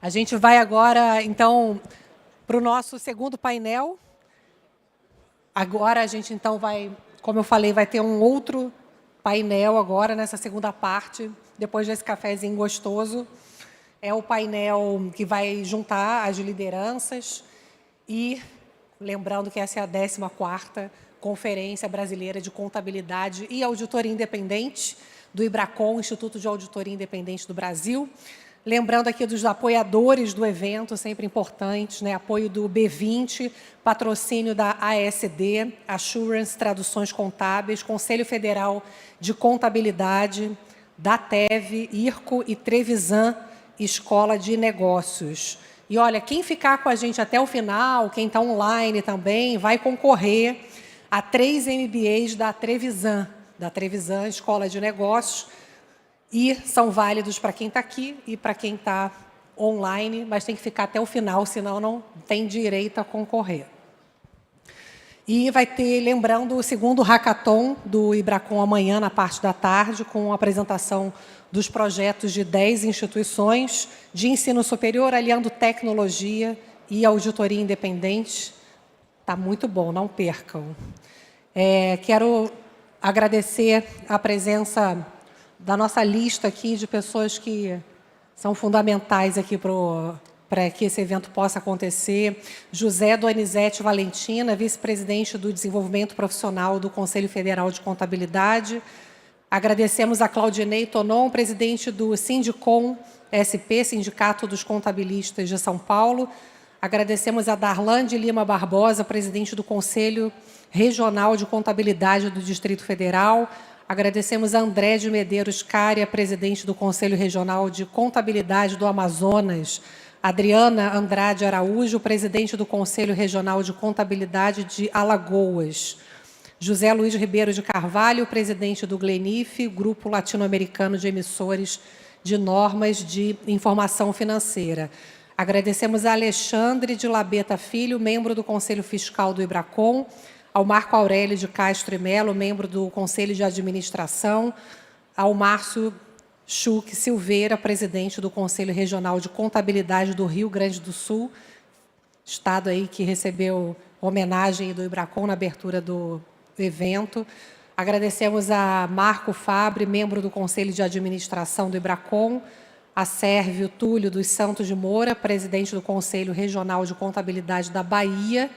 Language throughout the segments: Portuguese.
A gente vai agora, então, para o nosso segundo painel. Agora a gente, então, vai, como eu falei, vai ter um outro painel agora, nessa segunda parte, depois desse cafezinho gostoso. É o painel que vai juntar as lideranças e, lembrando que essa é a 14ª Conferência Brasileira de Contabilidade e Auditoria Independente, do IBRACON, Instituto de Auditoria Independente do Brasil. Lembrando aqui dos apoiadores do evento, sempre importantes, né? Apoio do B20, patrocínio da ASD, Assurance Traduções Contábeis, Conselho Federal de Contabilidade, da TEV, IRCO e Trevisan Escola de Negócios. E olha, quem ficar com a gente até o final, quem está online também, vai concorrer a 3 MBAs da Trevisan Escola de Negócios, e são válidos para quem está aqui e para quem está online, mas tem que ficar até o final, senão não tem direito a concorrer. E vai ter, lembrando, o segundo hackathon do IBRACON amanhã, na parte da tarde, com a apresentação dos projetos de 10 instituições de ensino superior, aliando tecnologia e auditoria independente. Está muito bom, não percam. Quero agradecer a presença da nossa lista aqui de pessoas que são fundamentais aqui para que esse evento possa acontecer. José Donizete Valentina, vice-presidente do Desenvolvimento Profissional do Conselho Federal de Contabilidade. Agradecemos a Claudinei Tonon, presidente do Sindicom SP, Sindicato dos Contabilistas de São Paulo. Agradecemos a Darlan de Lima Barbosa, presidente do Conselho Regional de Contabilidade do Distrito Federal. Agradecemos a André de Medeiros Cária, presidente do Conselho Regional de Contabilidade do Amazonas. Adriana Andrade Araújo, presidente do Conselho Regional de Contabilidade de Alagoas. José Luiz Ribeiro de Carvalho, presidente do GLENIF, Grupo Latino-Americano de Emissores de Normas de Informação Financeira. Agradecemos a Alexandre de Labeta Filho, membro do Conselho Fiscal do IBRACON, ao Marco Aurélio de Castro e Melo, membro do Conselho de Administração, ao Márcio Schuch Silveira, presidente do Conselho Regional de Contabilidade do Rio Grande do Sul, estado aí que recebeu homenagem do IBRACON na abertura do evento. Agradecemos a Marco Fabre, membro do Conselho de Administração do IBRACON, a Sérvio Túlio dos Santos de Moura, presidente do Conselho Regional de Contabilidade da Bahia.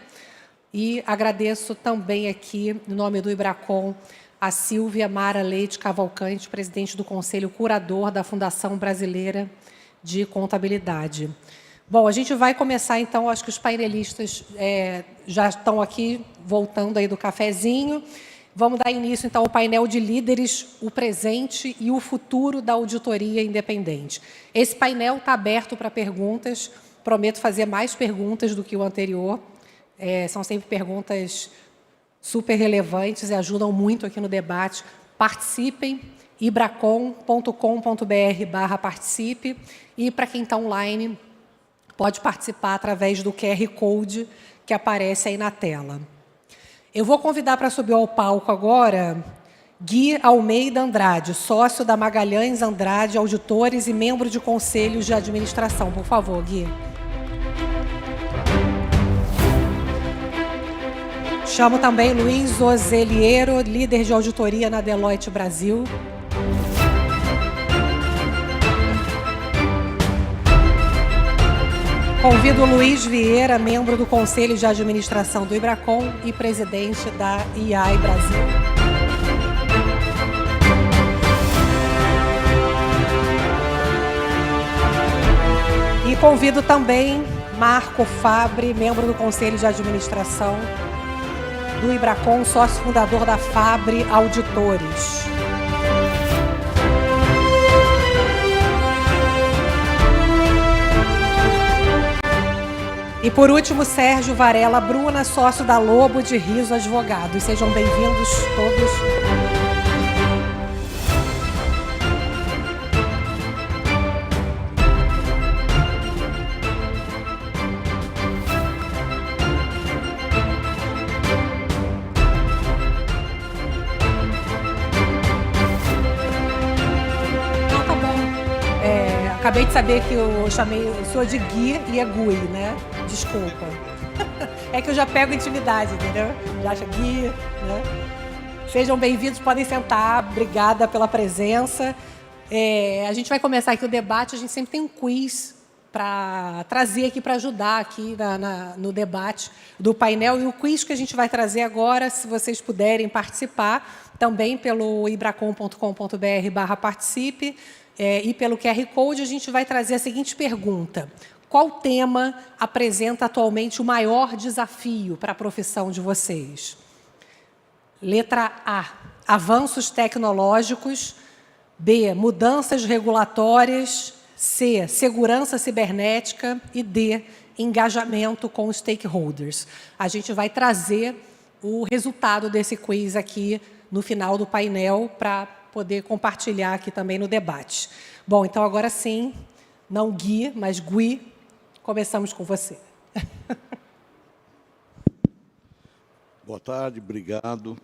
E agradeço também aqui, em nome do IBRACON, a Silvia Mara Leite Cavalcante, presidente do Conselho Curador da Fundação Brasileira de Contabilidade. Bom, a gente vai começar, então, acho que os painelistas já estão aqui, voltando aí do cafezinho. Vamos dar início, então, ao painel de líderes, o presente e o futuro da auditoria independente. Esse painel está aberto para perguntas, prometo fazer mais perguntas do que o anterior. São sempre perguntas super relevantes e ajudam muito aqui no debate. Participem, ibracon.com.br/participe, e para quem está online, pode participar através do QR Code que aparece aí na tela. Eu vou convidar para subir ao palco agora Gui Almeida Andrade, sócio da Magalhães Andrade Auditores e membro de conselhos de administração. Por favor, Gui. Chamo também Luiz Ozeliero, líder de auditoria na Deloitte Brasil. Convido Luiz Vieira, membro do Conselho de Administração do IBRACON e presidente da IAI Brasil. E convido também Marco Fabre, membro do Conselho de Administração do IBRACON, sócio fundador da Fabre Auditores. E, por último, Sérgio Varela Bruna, sócio da Lobo de Riso Advogados. Sejam bem-vindos todos. acabei de saber que eu chamei o senhor de Gui e é Gui, né? Desculpa. É que eu já pego intimidade, entendeu? Já acha Gui, né? Sejam bem-vindos, podem sentar. Obrigada pela presença. A gente vai começar aqui o debate. A gente sempre tem um quiz para trazer aqui, para ajudar aqui no debate do painel. E o quiz que a gente vai trazer agora, se vocês puderem participar, também pelo ibracom.com.br/participe e pelo QR Code, a gente vai trazer a seguinte pergunta: qual tema apresenta atualmente o maior desafio para a profissão de vocês? Letra A, avanços tecnológicos. B, mudanças regulatórias. C, segurança cibernética. E D, engajamento com os stakeholders. A gente vai trazer o resultado desse quiz aqui no final do painel para poder compartilhar aqui também no debate. Bom, então agora sim, não Gui, mas Gui, começamos com você. Boa tarde, obrigado.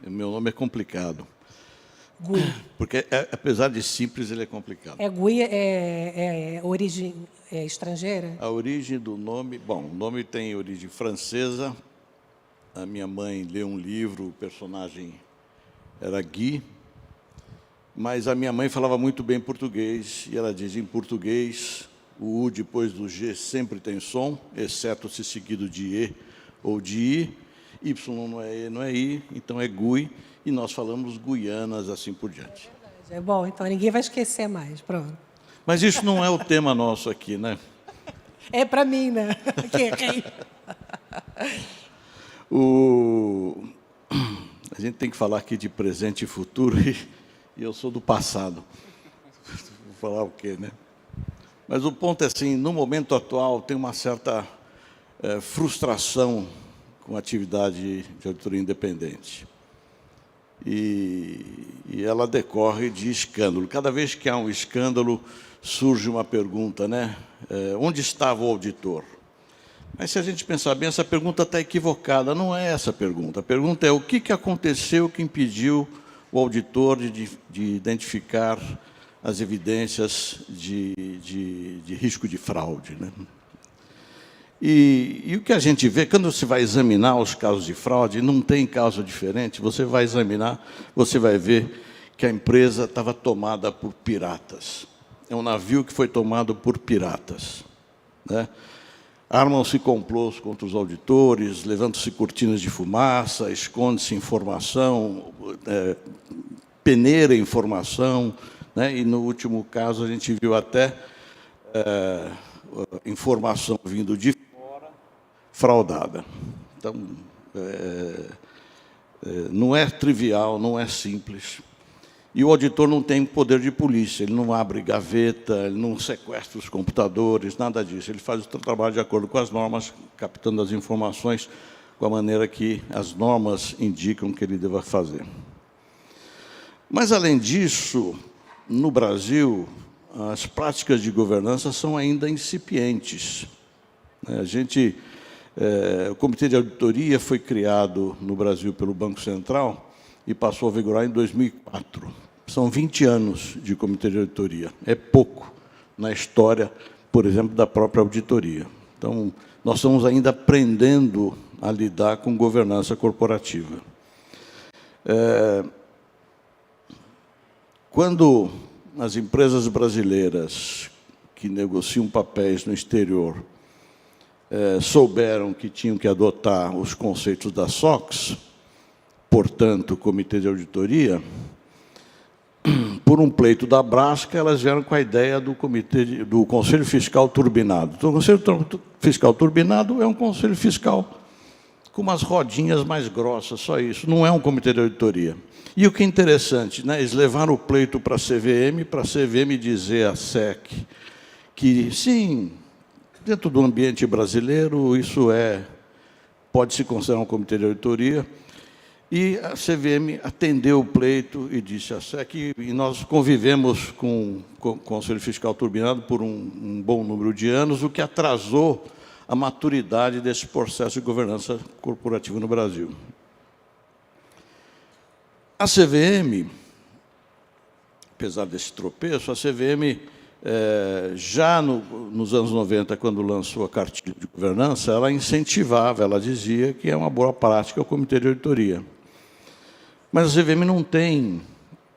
Meu nome é complicado. Gui. Porque, apesar de simples, ele é complicado. Gui é origem estrangeira? A origem do nome... Bom, o nome tem origem francesa. A minha mãe leu um livro, o personagem era Guy. Mas a minha mãe falava muito bem português, e ela diz, em português, o U depois do G sempre tem som, exceto se seguido de E ou de I. Y não é E, não é I, então é Gui, e nós falamos Guianas, assim por diante. É bom, então ninguém vai esquecer mais, pronto. Mas isso não é o tema nosso aqui, né? É para mim, né? A gente tem que falar aqui de presente e futuro, e eu sou do passado. Vou falar o quê, né? Mas o ponto é assim, no momento atual, tem uma certa frustração com a atividade de auditoria independente. E ela decorre de escândalo. Cada vez que há um escândalo, surge uma pergunta, né? Onde estava o auditor? Mas, se a gente pensar bem, essa pergunta está equivocada. Não é essa a pergunta. A pergunta é o que aconteceu que impediu o auditor de identificar as evidências de risco de fraude, né? E o que a gente vê, quando você vai examinar os casos de fraude, não tem caso diferente, você vai examinar, você vai ver que a empresa estava tomada por piratas. É um navio que foi tomado por piratas, né? Armam-se complôs contra os auditores, levantam-se cortinas de fumaça, esconde-se informação, peneira informação, né? E, no último caso, a gente viu até informação vindo de fraudada. Então, não é trivial, não é simples. E o auditor não tem poder de polícia, ele não abre gaveta, ele não sequestra os computadores, nada disso. Ele faz o trabalho de acordo com as normas, captando as informações com a maneira que as normas indicam que ele deva fazer. Mas, além disso, no Brasil, as práticas de governança são ainda incipientes. O Comitê de Auditoria foi criado no Brasil pelo Banco Central e passou a vigorar em 2004. São 20 anos de Comitê de Auditoria. É pouco na história, por exemplo, da própria auditoria. Então, nós estamos ainda aprendendo a lidar com governança corporativa. Quando as empresas brasileiras que negociam papéis no exterior souberam que tinham que adotar os conceitos da SOX, portanto, o Comitê de Auditoria, por um pleito da Brasca, elas vieram com a ideia do Conselho Fiscal Turbinado. Então, o Conselho Fiscal Turbinado é um conselho fiscal com umas rodinhas mais grossas, só isso. Não é um comitê de auditoria. E o que é interessante, né, eles levaram o pleito para a CVM dizer à SEC que, sim, dentro do ambiente brasileiro, isso pode se considerar um comitê de auditoria. E a CVM atendeu o pleito e disse à SEC, e nós convivemos com o Conselho Fiscal Turbinado por um bom número de anos, o que atrasou a maturidade desse processo de governança corporativa no Brasil. A CVM, apesar desse tropeço, a CVM já nos anos 90, quando lançou a cartilha de governança, ela incentivava, ela dizia que é uma boa prática o comitê de auditoria. Mas a CVM não tem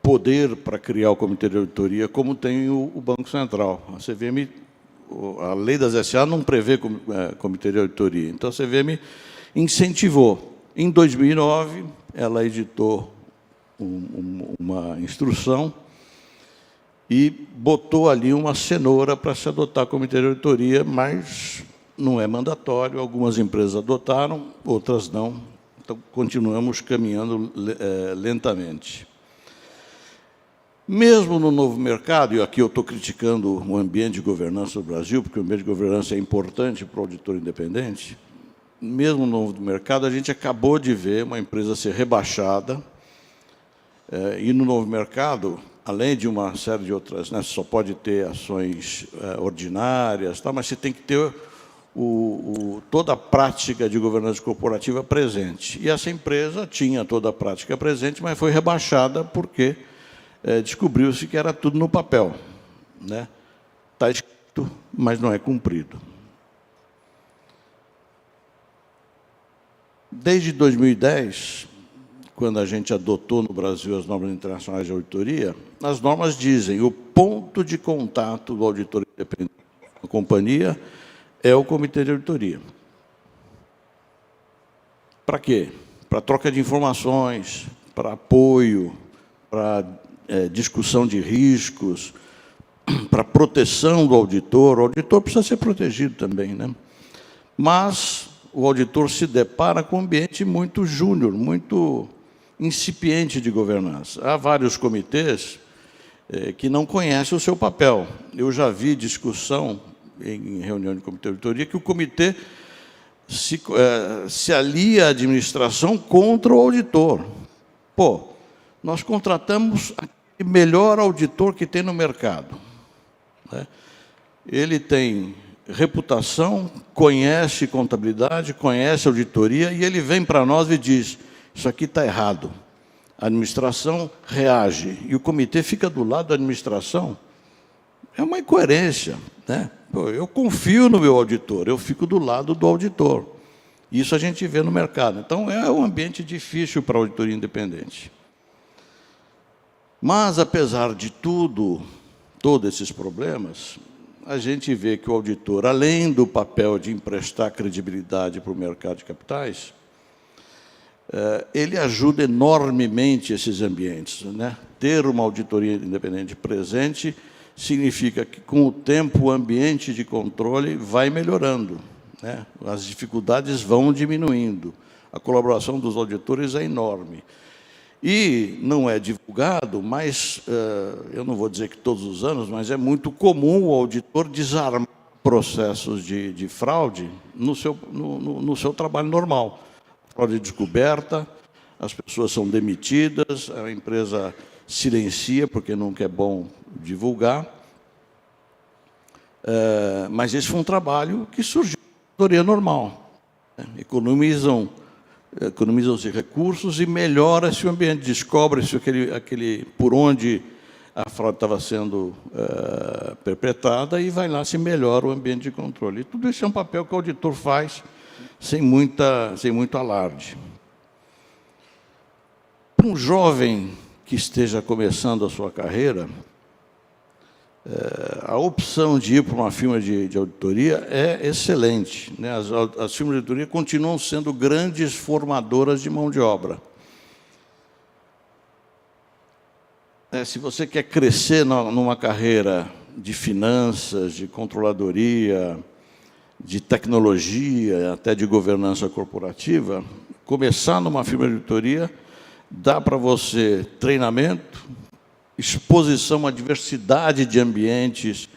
poder para criar o comitê de auditoria como tem o Banco Central. A CVM, a lei das SA não prevê comitê de auditoria. Então, a CVM incentivou. Em 2009, ela editou uma instrução e botou ali uma cenoura para se adotar comitê de auditoria, mas não é mandatório. Algumas empresas adotaram, outras não. Então, continuamos caminhando lentamente. Mesmo no novo mercado, e aqui eu estou criticando o ambiente de governança do Brasil, porque o ambiente de governança é importante para o auditor independente, mesmo no novo mercado, a gente acabou de ver uma empresa ser rebaixada, e no novo mercado, além de uma série de outras, né, só pode ter ações ordinárias, tá, mas você tem que ter toda a prática de governança corporativa presente. E essa empresa tinha toda a prática presente, mas foi rebaixada porque descobriu-se que era tudo no papel, né? Está escrito, mas não é cumprido. Desde 2010, quando a gente adotou no Brasil as normas internacionais de auditoria, as normas dizem que o ponto de contato do auditor independente da companhia é o comitê de auditoria. Para quê? Para troca de informações, para apoio, para discussão de riscos, para proteção do auditor. O auditor precisa ser protegido também, né? Mas o auditor se depara com um ambiente muito júnior, muito incipiente de governança. Há vários comitês que não conhecem o seu papel. Eu já vi discussão em reunião de comitê de auditoria que o comitê se alia à administração contra o auditor. Pô, nós contratamos o melhor auditor que tem no mercado, né? Ele tem reputação, conhece contabilidade, conhece auditoria, e ele vem para nós e diz: isso aqui está errado. A administração reage, e o comitê fica do lado da administração. É uma incoerência, né? Pô, eu confio no meu auditor, eu fico do lado do auditor. Isso a gente vê no mercado. Então, é um ambiente difícil para a auditoria independente. Mas, apesar de todos esses problemas, a gente vê que o auditor, além do papel de emprestar credibilidade para o mercado de capitais, ele ajuda enormemente esses ambientes, né? Ter uma auditoria independente presente significa que, com o tempo, o ambiente de controle vai melhorando, né? As dificuldades vão diminuindo, a colaboração dos auditores é enorme. E não é divulgado, mas, eu não vou dizer que todos os anos, mas é muito comum o auditor desarmar processos de fraude no seu trabalho normal. Fraude descoberta, as pessoas são demitidas, a empresa silencia, porque nunca é bom divulgar. Mas esse foi um trabalho que surgiu na auditoria normal, né? Economizam-se recursos e melhora-se o ambiente, descobre-se por onde a fraude estava sendo perpetrada e vai lá, se melhora o ambiente de controle. E tudo isso é um papel que o auditor faz sem muito alarde. Para um jovem que esteja começando a sua carreira, a opção de ir para uma firma de auditoria é excelente, né? As firmas de auditoria continuam sendo grandes formadoras de mão de obra. Se você quer crescer numa carreira de finanças, de controladoria, de tecnologia, até de governança corporativa, começar numa firma de auditoria dá para você treinamento, exposição à diversidade de ambientes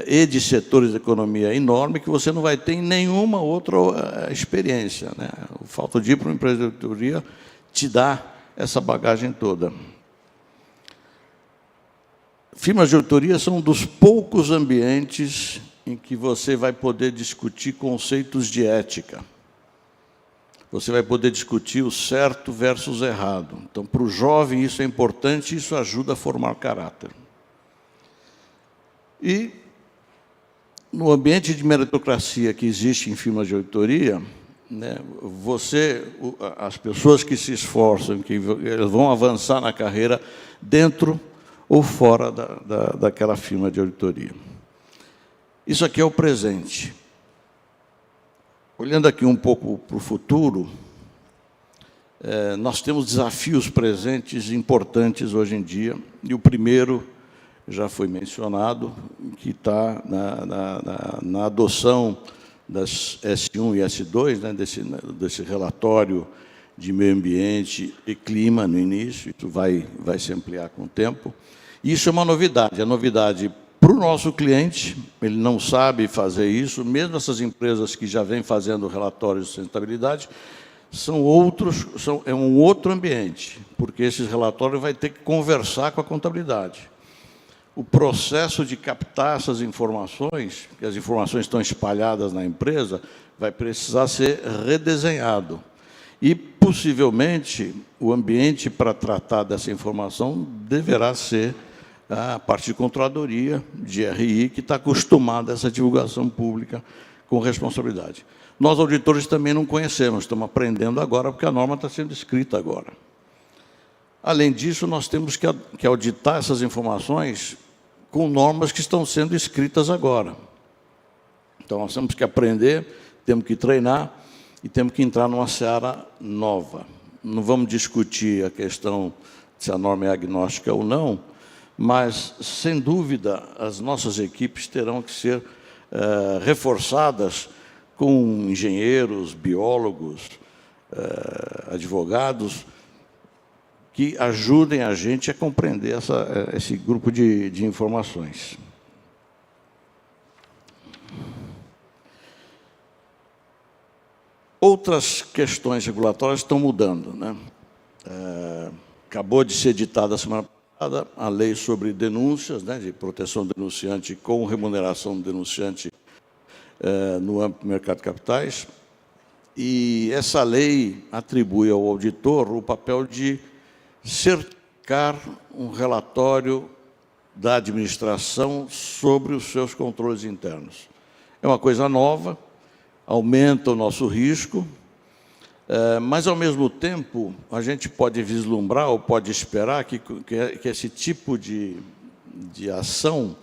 e de setores da economia enorme que você não vai ter em nenhuma outra experiência, né? O fato de ir para uma empresa de auditoria te dá essa bagagem toda. Firmas de auditoria são um dos poucos ambientes em que você vai poder discutir conceitos de ética. Você vai poder discutir o certo versus errado. Então, para o jovem, isso é importante, isso ajuda a formar caráter. E, no ambiente de meritocracia que existe em firmas de auditoria, né, as pessoas que se esforçam, que vão avançar na carreira dentro ou fora daquela firma de auditoria. Isso aqui é o presente. Olhando aqui um pouco para o futuro, nós temos desafios presentes importantes hoje em dia, e o primeiro já foi mencionado, que está na adoção das S1 e S2, né, desse relatório de meio ambiente e clima no início, isso vai se ampliar com o tempo. Isso é uma novidade, é novidade para o nosso cliente, ele não sabe fazer isso, mesmo essas empresas que já vêm fazendo relatórios de sustentabilidade, é um outro ambiente, porque esses relatórios vai ter que conversar com a contabilidade. O processo de captar essas informações, que as informações estão espalhadas na empresa, vai precisar ser redesenhado. E, possivelmente, o ambiente para tratar dessa informação deverá ser a parte de controladoria, de RI, que está acostumada a essa divulgação pública com responsabilidade. Nós, auditores, também não conhecemos, estamos aprendendo agora, porque a norma está sendo escrita agora. Além disso, nós temos que auditar essas informações com normas que estão sendo escritas agora. Então, nós temos que aprender, temos que treinar e temos que entrar numa seara nova. Não vamos discutir a questão se a norma é agnóstica ou não, mas, sem dúvida, as nossas equipes terão que ser reforçadas com engenheiros, biólogos, advogados, que ajudem a gente a compreender esse grupo de informações. Outras questões regulatórias estão mudando, né? Acabou de ser editada a semana passada a lei sobre denúncias, né, de proteção do denunciante com remuneração do denunciante no âmbito do mercado de capitais. E essa lei atribui ao auditor o papel de certificar um relatório da administração sobre os seus controles internos. É uma coisa nova, aumenta o nosso risco, mas, ao mesmo tempo, a gente pode vislumbrar ou pode esperar que esse tipo de ação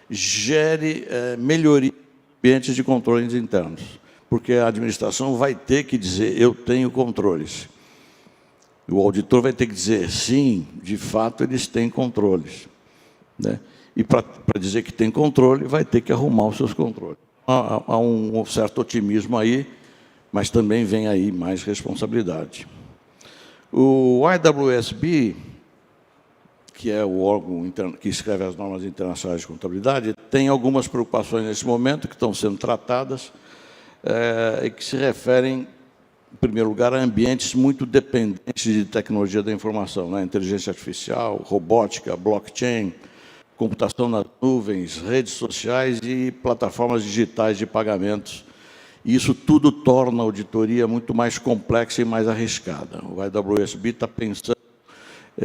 gere melhoria em ambientes de controles internos, porque a administração vai ter que dizer, eu tenho controles. O auditor vai ter que dizer, sim, de fato, eles têm controles, né? E, para dizer que tem controle, vai ter que arrumar os seus controles. Há um certo otimismo aí, mas também vem aí mais responsabilidade. O IWSB, que é o órgão que escreve as normas internacionais de contabilidade, tem algumas preocupações nesse momento que estão sendo tratadas e que se referem, em primeiro lugar, a ambientes muito dependentes de tecnologia da informação, né? Inteligência artificial, robótica, blockchain, computação nas nuvens, redes sociais e plataformas digitais de pagamentos. E isso tudo torna a auditoria muito mais complexa e mais arriscada. O IWSB está pensando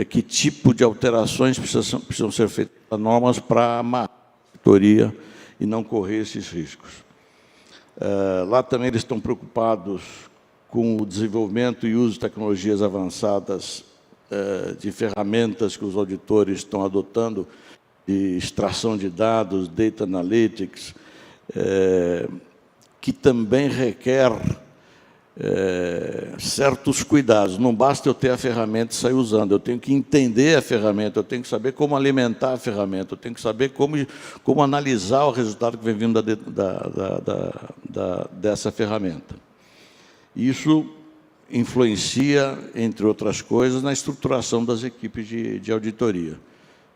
que tipo de alterações precisam ser feitas nas normas para amarrar a auditoria e não correr esses riscos. Lá também eles estão preocupados com o desenvolvimento e uso de tecnologias avançadas de ferramentas que os auditores estão adotando, de extração de dados, data analytics, que também requer certos cuidados. Não basta eu ter a ferramenta e sair usando, eu tenho que entender a ferramenta, eu tenho que saber como alimentar a ferramenta, eu tenho que saber como analisar o resultado que vem vindo dessa ferramenta. Isso influencia, entre outras coisas, na estruturação das equipes de auditoria.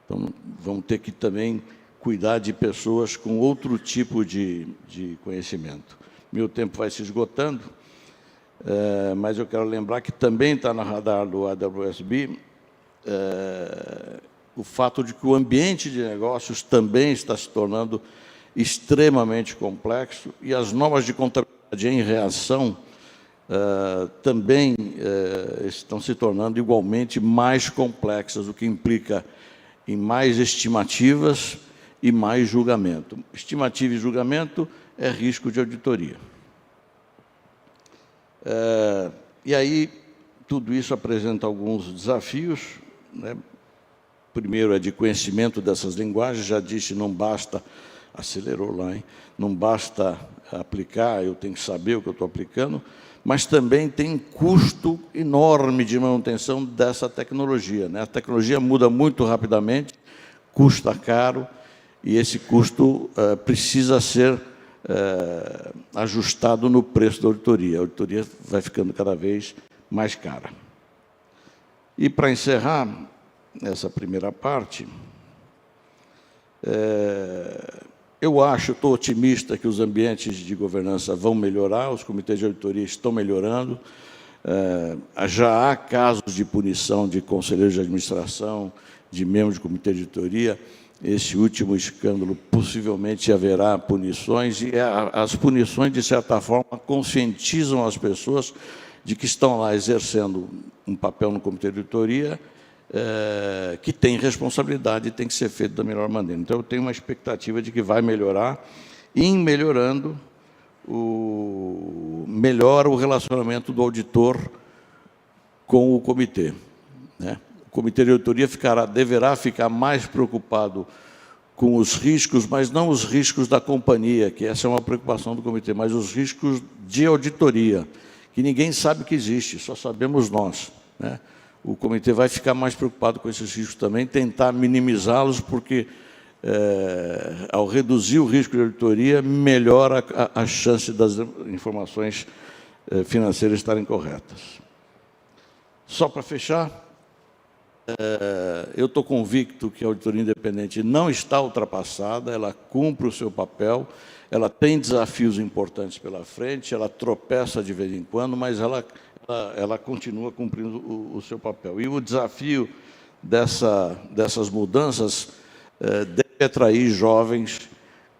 Então, vamos ter que também cuidar de pessoas com outro tipo de conhecimento. Meu tempo vai se esgotando, mas eu quero lembrar que também está no radar do AWSB o fato de que o ambiente de negócios também está se tornando extremamente complexo e as normas de contabilidade em reação também estão se tornando igualmente mais complexas, o que implica em mais estimativas e mais julgamento. Estimativa e julgamento é risco de auditoria. E aí, tudo isso apresenta alguns desafios, né? Primeiro é de conhecimento dessas linguagens, já disse, não basta, acelerou lá, hein? Não basta aplicar, eu tenho que saber o que eu estou aplicando, mas também tem um custo enorme de manutenção dessa tecnologia, né? A tecnologia muda muito rapidamente, custa caro, e esse custo precisa ser ajustado no preço da auditoria. A auditoria vai ficando cada vez mais cara. E, para encerrar essa primeira parte, eu estou otimista que os ambientes de governança vão melhorar, os comitês de auditoria estão melhorando, já há casos de punição de conselheiros de administração, de membros de comitê de auditoria. Esse último escândalo, possivelmente haverá punições, e as punições, de certa forma, conscientizam as pessoas de que estão lá exercendo um papel no comitê de auditoria, que tem responsabilidade e tem que ser feito da melhor maneira. Então, eu tenho uma expectativa de que vai melhorar, e, em melhorando, melhora o relacionamento do auditor com o comitê, né? O comitê de auditoria deverá ficar mais preocupado com os riscos, mas não os riscos da companhia, que essa é uma preocupação do comitê, mas os riscos de auditoria, que ninguém sabe que existe, só sabemos nós, né? O comitê vai ficar mais preocupado com esses riscos também, tentar minimizá-los, porque, ao reduzir o risco de auditoria, melhora a chance das informações financeiras estarem corretas. Só para fechar, eu estou convicto que a auditoria independente não está ultrapassada, ela cumpre o seu papel, ela tem desafios importantes pela frente, ela tropeça de vez em quando, mas ela continua cumprindo o seu papel. E o desafio dessas mudanças deve atrair jovens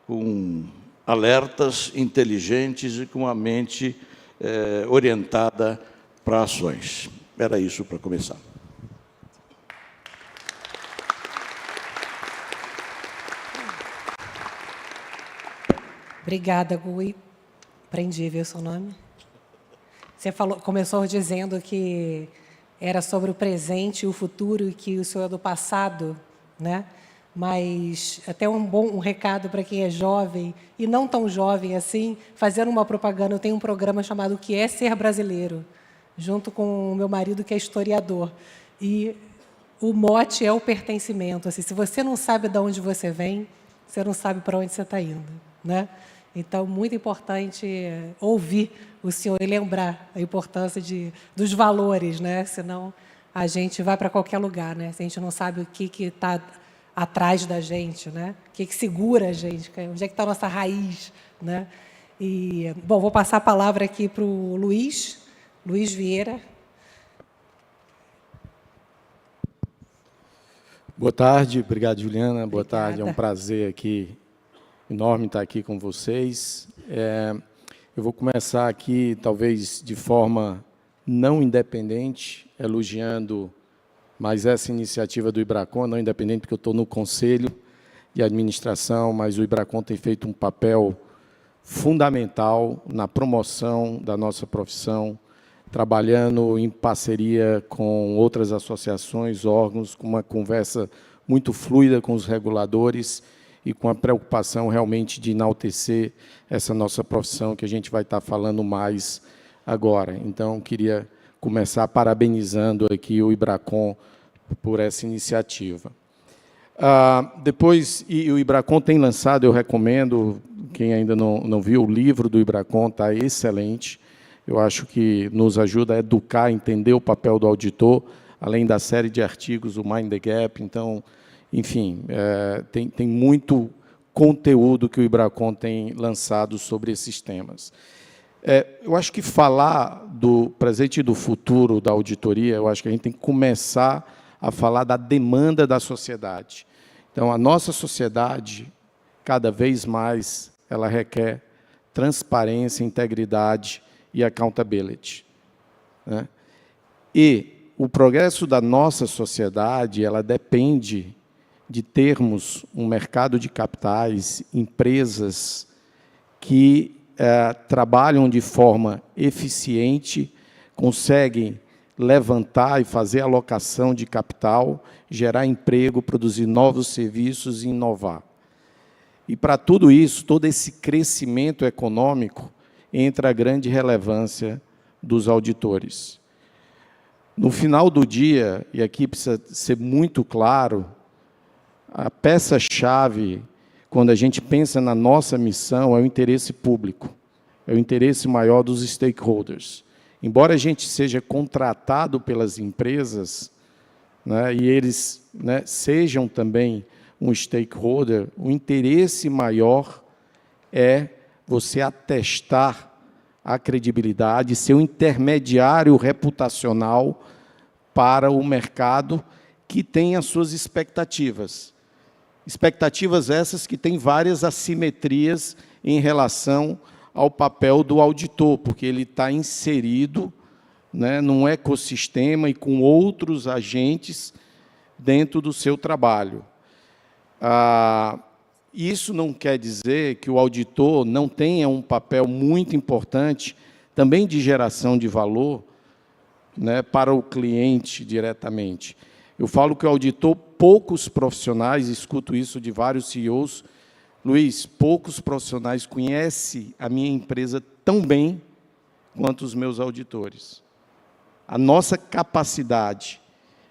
com alertas, inteligentes e com a mente orientada para ações. Era isso para começar. Obrigada, Gui. Aprendi, viu, seu nome? Você começou dizendo que era sobre o presente e o futuro, e que o senhor é do passado, né? Mas até um recado para quem é jovem, e não tão jovem assim, fazendo uma propaganda. Eu tenho um programa chamado O que é Ser Brasileiro, junto com o meu marido, que é historiador. E o mote é o pertencimento. Assim, se você não sabe de onde você vem, você não sabe para onde você está indo, né? Então, muito importante ouvir o senhor e lembrar a importância dos valores, né? Senão a gente vai para qualquer lugar, né? Se a gente não sabe o que está atrás da gente, né? O que segura a gente, onde é que está a nossa raiz, né? E, bom, vou passar a palavra aqui para o Luiz Vieira. Boa tarde, obrigado, Juliana. Boa Obrigada. tarde, é um prazer aqui, enorme estar aqui com vocês. Eu vou começar aqui, talvez de forma não independente, elogiando mais essa iniciativa do IBRACON, não independente, porque eu estou no Conselho de Administração, mas o IBRACON tem feito um papel fundamental na promoção da nossa profissão, trabalhando em parceria com outras associações, órgãos, com uma conversa muito fluida com os reguladores e com a preocupação realmente de enaltecer essa nossa profissão, que a gente vai estar falando mais agora. Então, queria começar parabenizando aqui o IBRACON por essa iniciativa. Depois, o IBRACON tem lançado, eu recomendo, quem ainda não viu, o livro do IBRACON está excelente. Eu acho que nos ajuda a educar, a entender o papel do auditor, além da série de artigos, o Mind the Gap. Então, enfim, tem muito conteúdo que o IBRACON tem lançado sobre esses temas. Eu acho que falar do presente e do futuro da auditoria, eu acho que a gente tem que começar a falar da demanda da sociedade. Então, a nossa sociedade, cada vez mais, ela requer transparência, integridade e accountability, né? E o progresso da nossa sociedade, ela depende de termos um mercado de capitais, empresas que trabalham de forma eficiente, conseguem levantar e fazer alocação de capital, gerar emprego, produzir novos serviços e inovar. E, para tudo isso, todo esse crescimento econômico, entra a grande relevância dos auditores. No final do dia, e aqui precisa ser muito claro, a peça-chave, quando a gente pensa na nossa missão, é o interesse público, é o interesse maior dos stakeholders. Embora a gente seja contratado pelas empresas, né, e eles, né, sejam também um stakeholder, o interesse maior é você atestar a credibilidade, ser um intermediário reputacional para o mercado que tem as suas expectativas. Expectativas essas que têm várias assimetrias em relação ao papel do auditor, porque ele está inserido, né, num ecossistema e com outros agentes dentro do seu trabalho. Isso não quer dizer que o auditor não tenha um papel muito importante, também de geração de valor, né, para o cliente diretamente. Eu falo que o auditor, poucos profissionais, escuto isso de vários CEOs, Luiz, poucos profissionais conhecem a minha empresa tão bem quanto os meus auditores. A nossa capacidade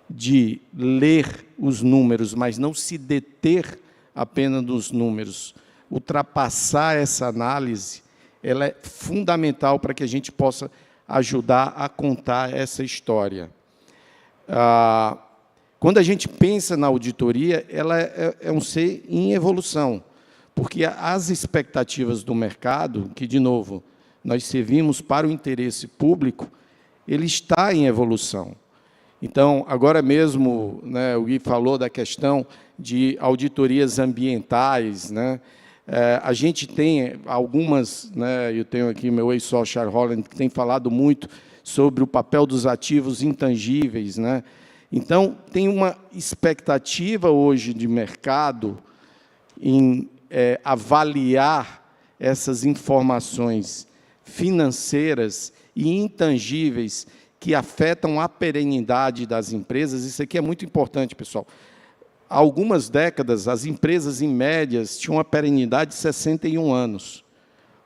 de ler os números, mas não se deter apenas nos números, ultrapassar essa análise, ela é fundamental para que a gente possa ajudar a contar essa história. Quando a gente pensa na auditoria, ela é um ser em evolução, porque as expectativas do mercado, que, de novo, nós servimos para o interesse público, ele está em evolução. Então, agora mesmo, né, o Gui falou da questão de auditorias ambientais, né? A gente tem algumas, né, eu tenho aqui meu ex-sócio Charles Holland, que tem falado muito sobre o papel dos ativos intangíveis, né? Então, tem uma expectativa hoje de mercado em avaliar essas informações financeiras e intangíveis que afetam a perenidade das empresas. Isso aqui é muito importante, pessoal. Há algumas décadas, as empresas, em médias, tinham uma perenidade de 61 anos.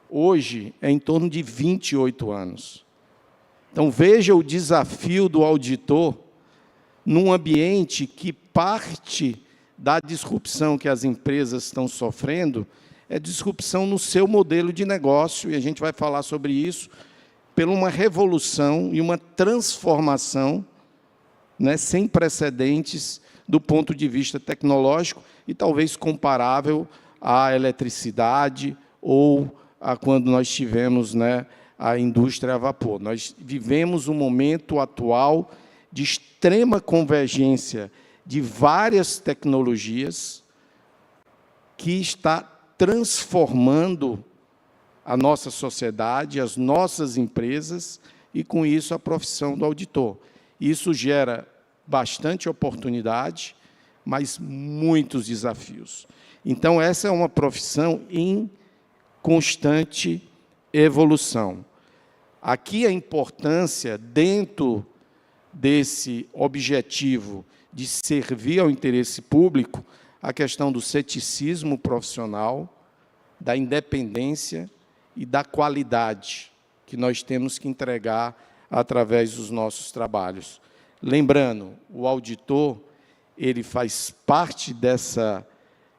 Hoje, é em torno de 28 anos. Então, veja o desafio do auditor num ambiente que parte da disrupção que as empresas estão sofrendo é disrupção no seu modelo de negócio, e a gente vai falar sobre isso, por uma revolução e uma transformação, né, sem precedentes do ponto de vista tecnológico e talvez comparável à eletricidade ou a quando nós tivemos, né, a indústria a vapor. Nós vivemos um momento atual de extrema convergência de várias tecnologias que está transformando a nossa sociedade, as nossas empresas e, com isso, a profissão do auditor. Isso gera bastante oportunidade, mas muitos desafios. Então, essa é uma profissão em constante evolução. Aqui a importância, dentro desse objetivo de servir ao interesse público, a questão do ceticismo profissional, da independência e da qualidade que nós temos que entregar através dos nossos trabalhos. Lembrando, o auditor, ele faz parte dessa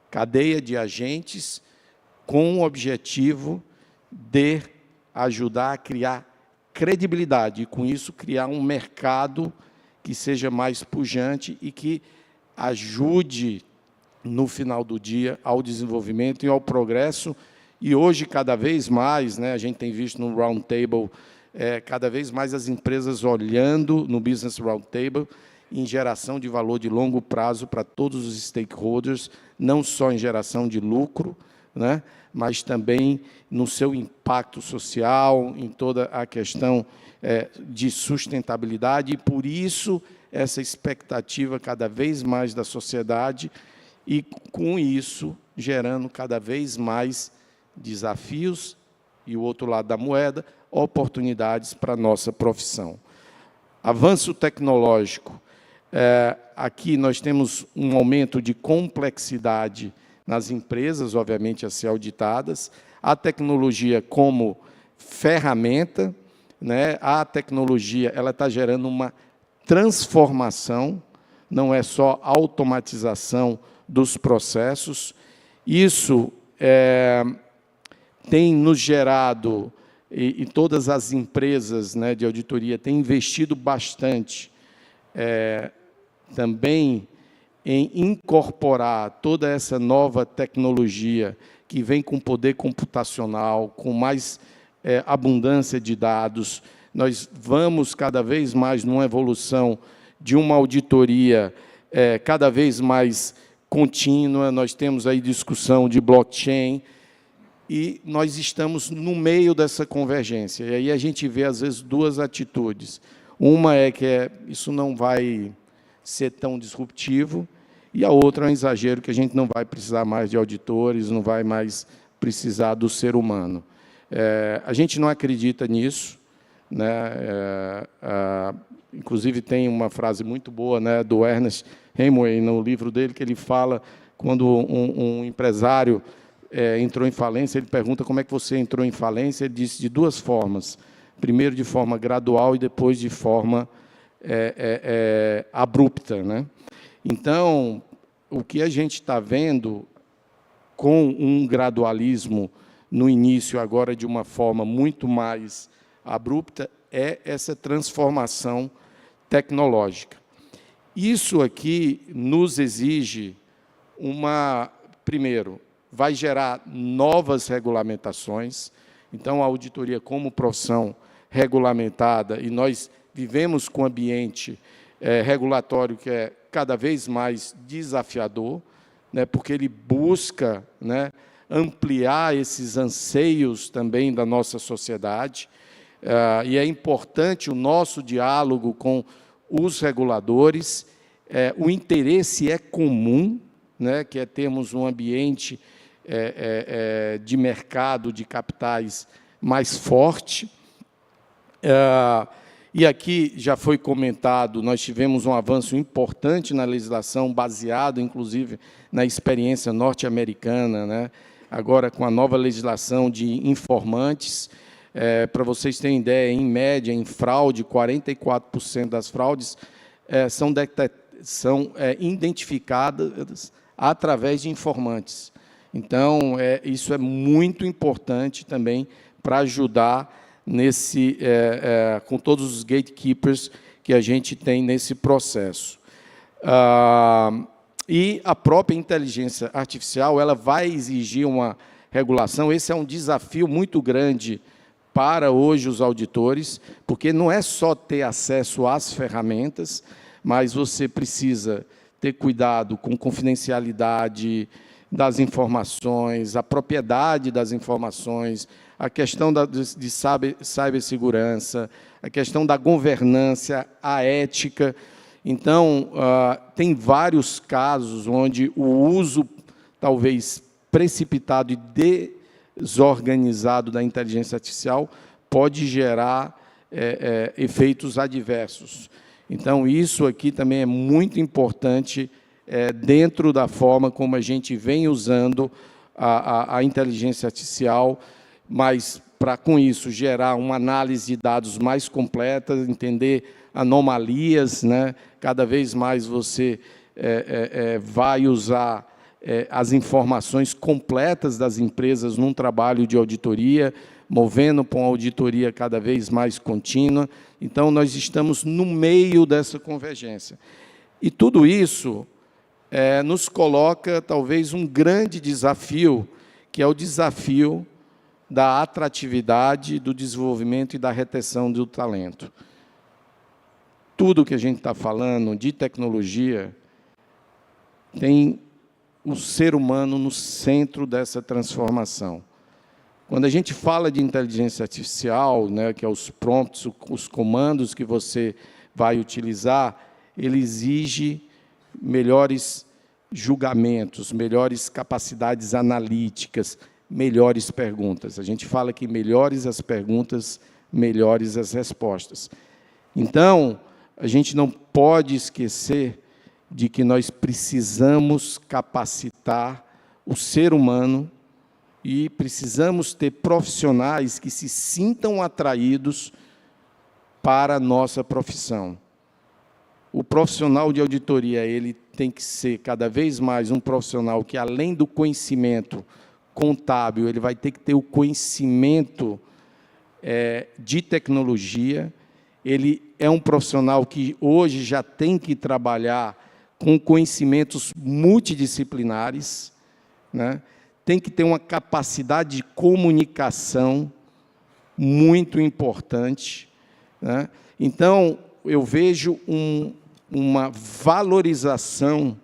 cadeia de agentes com o objetivo de ajudar a criar credibilidade e, com isso, criar um mercado que seja mais pujante e que ajude, no final do dia, ao desenvolvimento e ao progresso. E hoje, cada vez mais, né, a gente tem visto no Roundtable, cada vez mais as empresas olhando no Business Roundtable em geração de valor de longo prazo para todos os stakeholders, não só em geração de lucro, né, mas também no seu impacto social, em toda a questão de sustentabilidade, e, por isso, essa expectativa cada vez mais da sociedade e, com isso, gerando cada vez mais desafios e, o outro lado da moeda, oportunidades para a nossa profissão. Avanço tecnológico. Aqui nós temos um aumento de complexidade nas empresas, obviamente, a ser auditadas, a tecnologia como ferramenta, né? A tecnologia ela está gerando uma transformação, não é só automatização dos processos. Isso tem nos gerado, e todas as empresas, né, de auditoria têm investido bastante também em incorporar toda essa nova tecnologia que vem com poder computacional, com mais abundância de dados. Nós vamos cada vez mais numa evolução de uma auditoria cada vez mais contínua. Nós temos aí discussão de blockchain, e nós estamos no meio dessa convergência. E aí a gente vê, às vezes, duas atitudes. Uma é que isso não vai ser tão disruptivo, e a outra é um exagero, que a gente não vai precisar mais de auditores, não vai mais precisar do ser humano. A gente não acredita nisso, né? Inclusive, tem uma frase muito boa, né, do Ernest Hemingway, no livro dele, que ele fala, quando um empresário entrou em falência, ele pergunta como é que você entrou em falência, ele disse de duas formas, primeiro de forma gradual e depois de forma abrupta, né? Então, o que a gente está vendo com um gradualismo no início, agora de uma forma muito mais abrupta, é essa transformação tecnológica. Isso aqui nos exige primeiro, vai gerar novas regulamentações. Então, a auditoria como profissão regulamentada, e nós vivemos com um ambiente regulatório que é cada vez mais desafiador, né, porque ele busca, né, ampliar esses anseios também da nossa sociedade, e é importante o nosso diálogo com os reguladores. O interesse é comum, né, que é termos um ambiente de mercado de capitais mais forte. E aqui já foi comentado, nós tivemos um avanço importante na legislação, baseado, inclusive, na experiência norte-americana, né? Agora, com a nova legislação de informantes, para vocês terem ideia, em média, em fraude, 44% das fraudes são identificadas através de informantes. Então, isso é muito importante também para ajudar com todos os gatekeepers que a gente tem nesse processo. E a própria inteligência artificial, ela vai exigir uma regulação. Esse é um desafio muito grande para hoje os auditores, porque não é só ter acesso às ferramentas, mas você precisa ter cuidado com confidencialidade das informações, a propriedade das informações, a questão de cibersegurança, a questão da governança, a ética. Então, tem vários casos onde o uso, talvez, precipitado e desorganizado da inteligência artificial pode gerar efeitos adversos. Então, isso aqui também é muito importante dentro da forma como a gente vem usando a inteligência artificial, mas para, com isso, gerar uma análise de dados mais completa, entender anomalias, né? Cada vez mais você vai usar as informações completas das empresas num trabalho de auditoria, movendo para uma auditoria cada vez mais contínua. Então, nós estamos no meio dessa convergência. E tudo isso nos coloca, talvez, um grande desafio, que é o desafio da atratividade, do desenvolvimento e da retenção do talento. Tudo que a gente está falando de tecnologia tem o ser humano no centro dessa transformação. Quando a gente fala de inteligência artificial, né, que é os prompts, os comandos que você vai utilizar, ele exige melhores julgamentos, melhores capacidades analíticas, melhores perguntas. A gente fala que melhores as perguntas, melhores as respostas. Então, a gente não pode esquecer de que nós precisamos capacitar o ser humano e precisamos ter profissionais que se sintam atraídos para a nossa profissão. O profissional de auditoria, ele tem que ser cada vez mais um profissional que, além do conhecimento contábil, ele vai ter que ter o conhecimento de tecnologia. Ele é um profissional que hoje já tem que trabalhar com conhecimentos multidisciplinares, né? Tem que ter uma capacidade de comunicação muito importante, né? Então, eu vejo uma valorização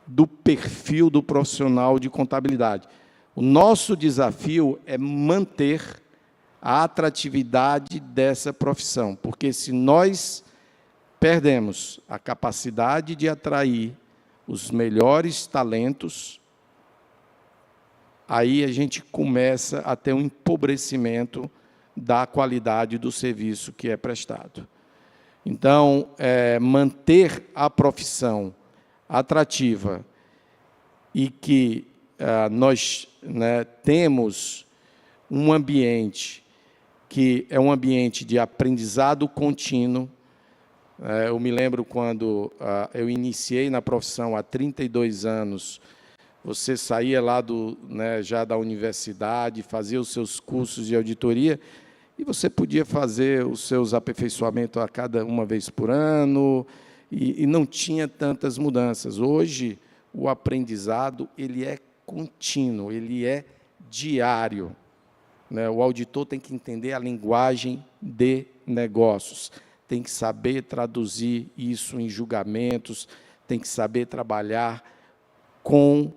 do perfil do profissional de contabilidade. O nosso desafio é manter a atratividade dessa profissão, porque se nós perdemos a capacidade de atrair os melhores talentos, aí a gente começa a ter um empobrecimento da qualidade do serviço que é prestado. Então, manter a profissão atrativa e que nós, né, temos um ambiente que é um ambiente de aprendizado contínuo. Eu me lembro quando eu iniciei na profissão há 32 anos, você saía lá já da universidade, fazia os seus cursos de auditoria, e você podia fazer os seus aperfeiçoamentos a cada uma vez por ano, e não tinha tantas mudanças. Hoje, o aprendizado ele é contínuo, ele é diário, né? O auditor tem que entender a linguagem de negócios, tem que saber traduzir isso em julgamentos, tem que saber trabalhar com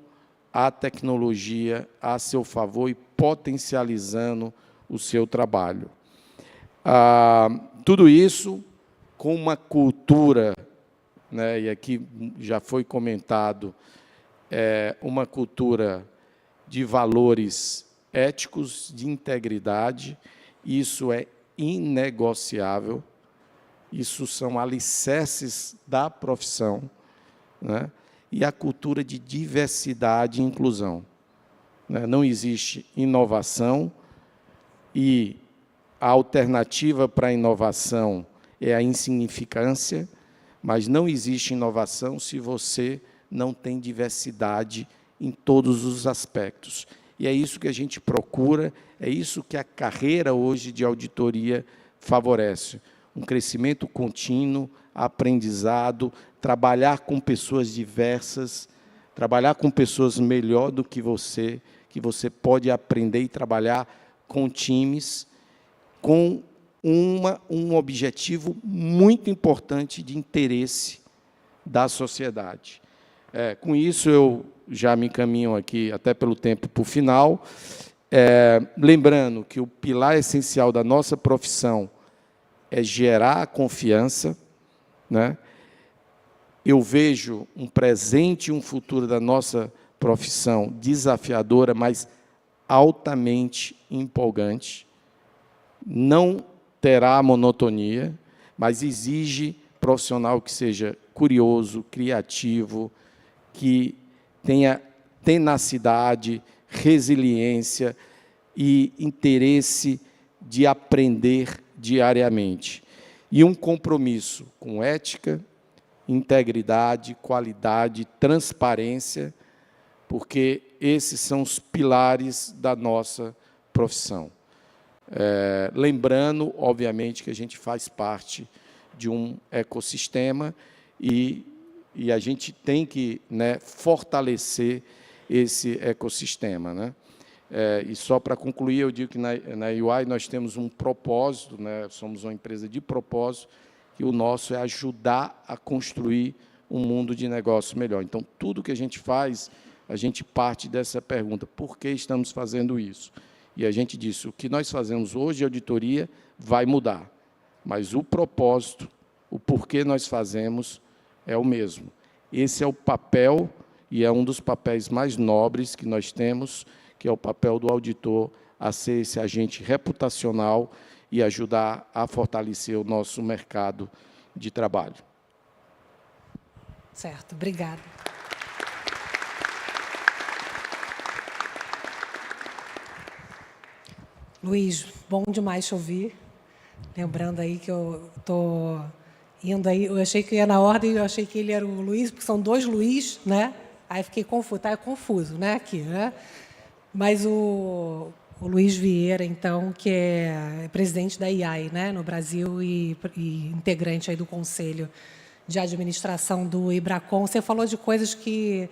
a tecnologia a seu favor e potencializando o seu trabalho. Tudo isso com uma cultura, né, e aqui já foi comentado, uma cultura de valores éticos, de integridade. Isso é inegociável, isso são alicerces da profissão, né? E a cultura de diversidade e inclusão, né? Não existe inovação, e a alternativa para a inovação é a insignificância, mas não existe inovação se você não tem diversidade em todos os aspectos. E é isso que a gente procura, é isso que a carreira hoje de auditoria favorece. Um crescimento contínuo, aprendizado, trabalhar com pessoas diversas, trabalhar com pessoas melhor do que você pode aprender e trabalhar com times, com um objetivo muito importante de interesse da sociedade. Com isso, eu já me encaminho aqui, até pelo tempo, para o final, lembrando que o pilar essencial da nossa profissão é gerar a confiança, né? Eu vejo um presente e um futuro da nossa profissão desafiadora, mas altamente empolgante. Não terá monotonia, mas exige profissional que seja curioso, criativo, que tenha tenacidade, resiliência e interesse de aprender diariamente. E um compromisso com ética, integridade, qualidade, transparência, porque esses são os pilares da nossa profissão. Lembrando, obviamente, que a gente faz parte de um ecossistema e a gente tem que, né, fortalecer esse ecossistema, né? E só para concluir, eu digo que na UI nós temos um propósito, né? Somos uma empresa de propósito, e o nosso é ajudar a construir um mundo de negócio melhor. Então, tudo que a gente faz, a gente parte dessa pergunta: por que estamos fazendo isso? E a gente disse, o que nós fazemos hoje de auditoria vai mudar, mas o propósito, o porquê nós fazemos, é o mesmo. Esse é o papel e é um dos papéis mais nobres que nós temos, que é o papel do auditor a ser esse agente reputacional e ajudar a fortalecer o nosso mercado de trabalho. Certo, obrigada. Luiz, bom demais te ouvir. Lembrando aí que eu estou indo aí, eu achei que ia na ordem, eu achei que ele era o Luiz, porque são dois Luiz, né? Aí fiquei confuso, tá confuso, né, aqui, né? Mas o Luiz Vieira, então, que é presidente da IAI, né, no Brasil e integrante aí do Conselho de Administração do Ibracon, você falou de coisas que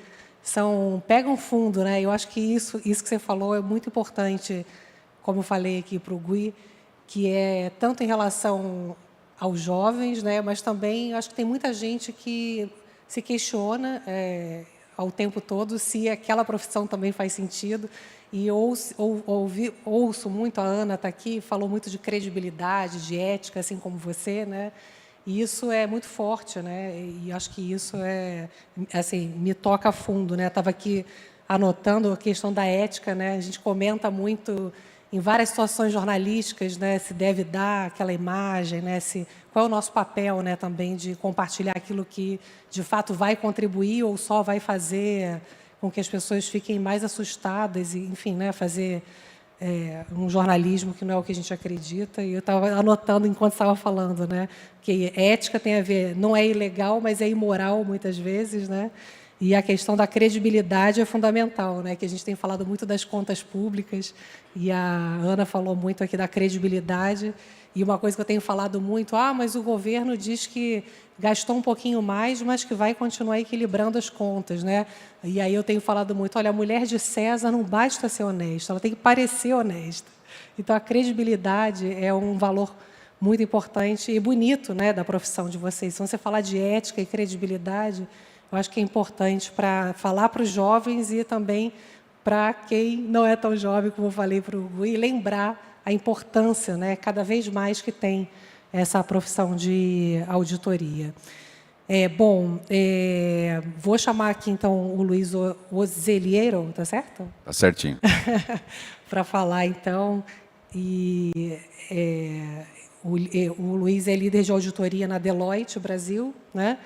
pegam fundo, né? Eu acho que isso que você falou é muito importante, como eu falei aqui para o Gui, que é tanto em relação aos jovens, né, mas também acho que tem muita gente que se questiona ao tempo todo se aquela profissão também faz sentido. E ouço muito, a Ana está aqui, falou muito de credibilidade, de ética, assim como você, né? E isso é muito forte, né? E acho que isso assim, me toca a fundo, né? Estava aqui anotando a questão da ética, né? A gente comenta muito em várias situações jornalísticas, né? Se deve dar aquela imagem, né? Qual é o nosso papel, né? Também de compartilhar aquilo que de fato vai contribuir ou só vai fazer com que as pessoas fiquem mais assustadas e, enfim, né? Fazer um jornalismo que não é o que a gente acredita. E eu estava anotando enquanto estava falando, né? Que ética tem a ver, não é ilegal, mas é imoral muitas vezes, né? E a questão da credibilidade é fundamental, né? Que a gente tem falado muito das contas públicas e a Ana falou muito aqui da credibilidade. E uma coisa que eu tenho falado muito, mas o governo diz que gastou um pouquinho mais, mas que vai continuar equilibrando as contas, né? E aí eu tenho falado muito, olha, a mulher de César não basta ser honesta, ela tem que parecer honesta. Então, a credibilidade é um valor muito importante e bonito, né, da profissão de vocês. Então, você falar de ética e credibilidade, eu acho que é importante para falar para os jovens e também para quem não é tão jovem, como eu falei para o Gui, lembrar a importância, né, cada vez mais que tem essa profissão de auditoria. Vou chamar aqui, então, o Luiz Ozeliero, tá certo? Tá certinho. Para falar, então. O Luiz é líder de auditoria na Deloitte, Brasil, né?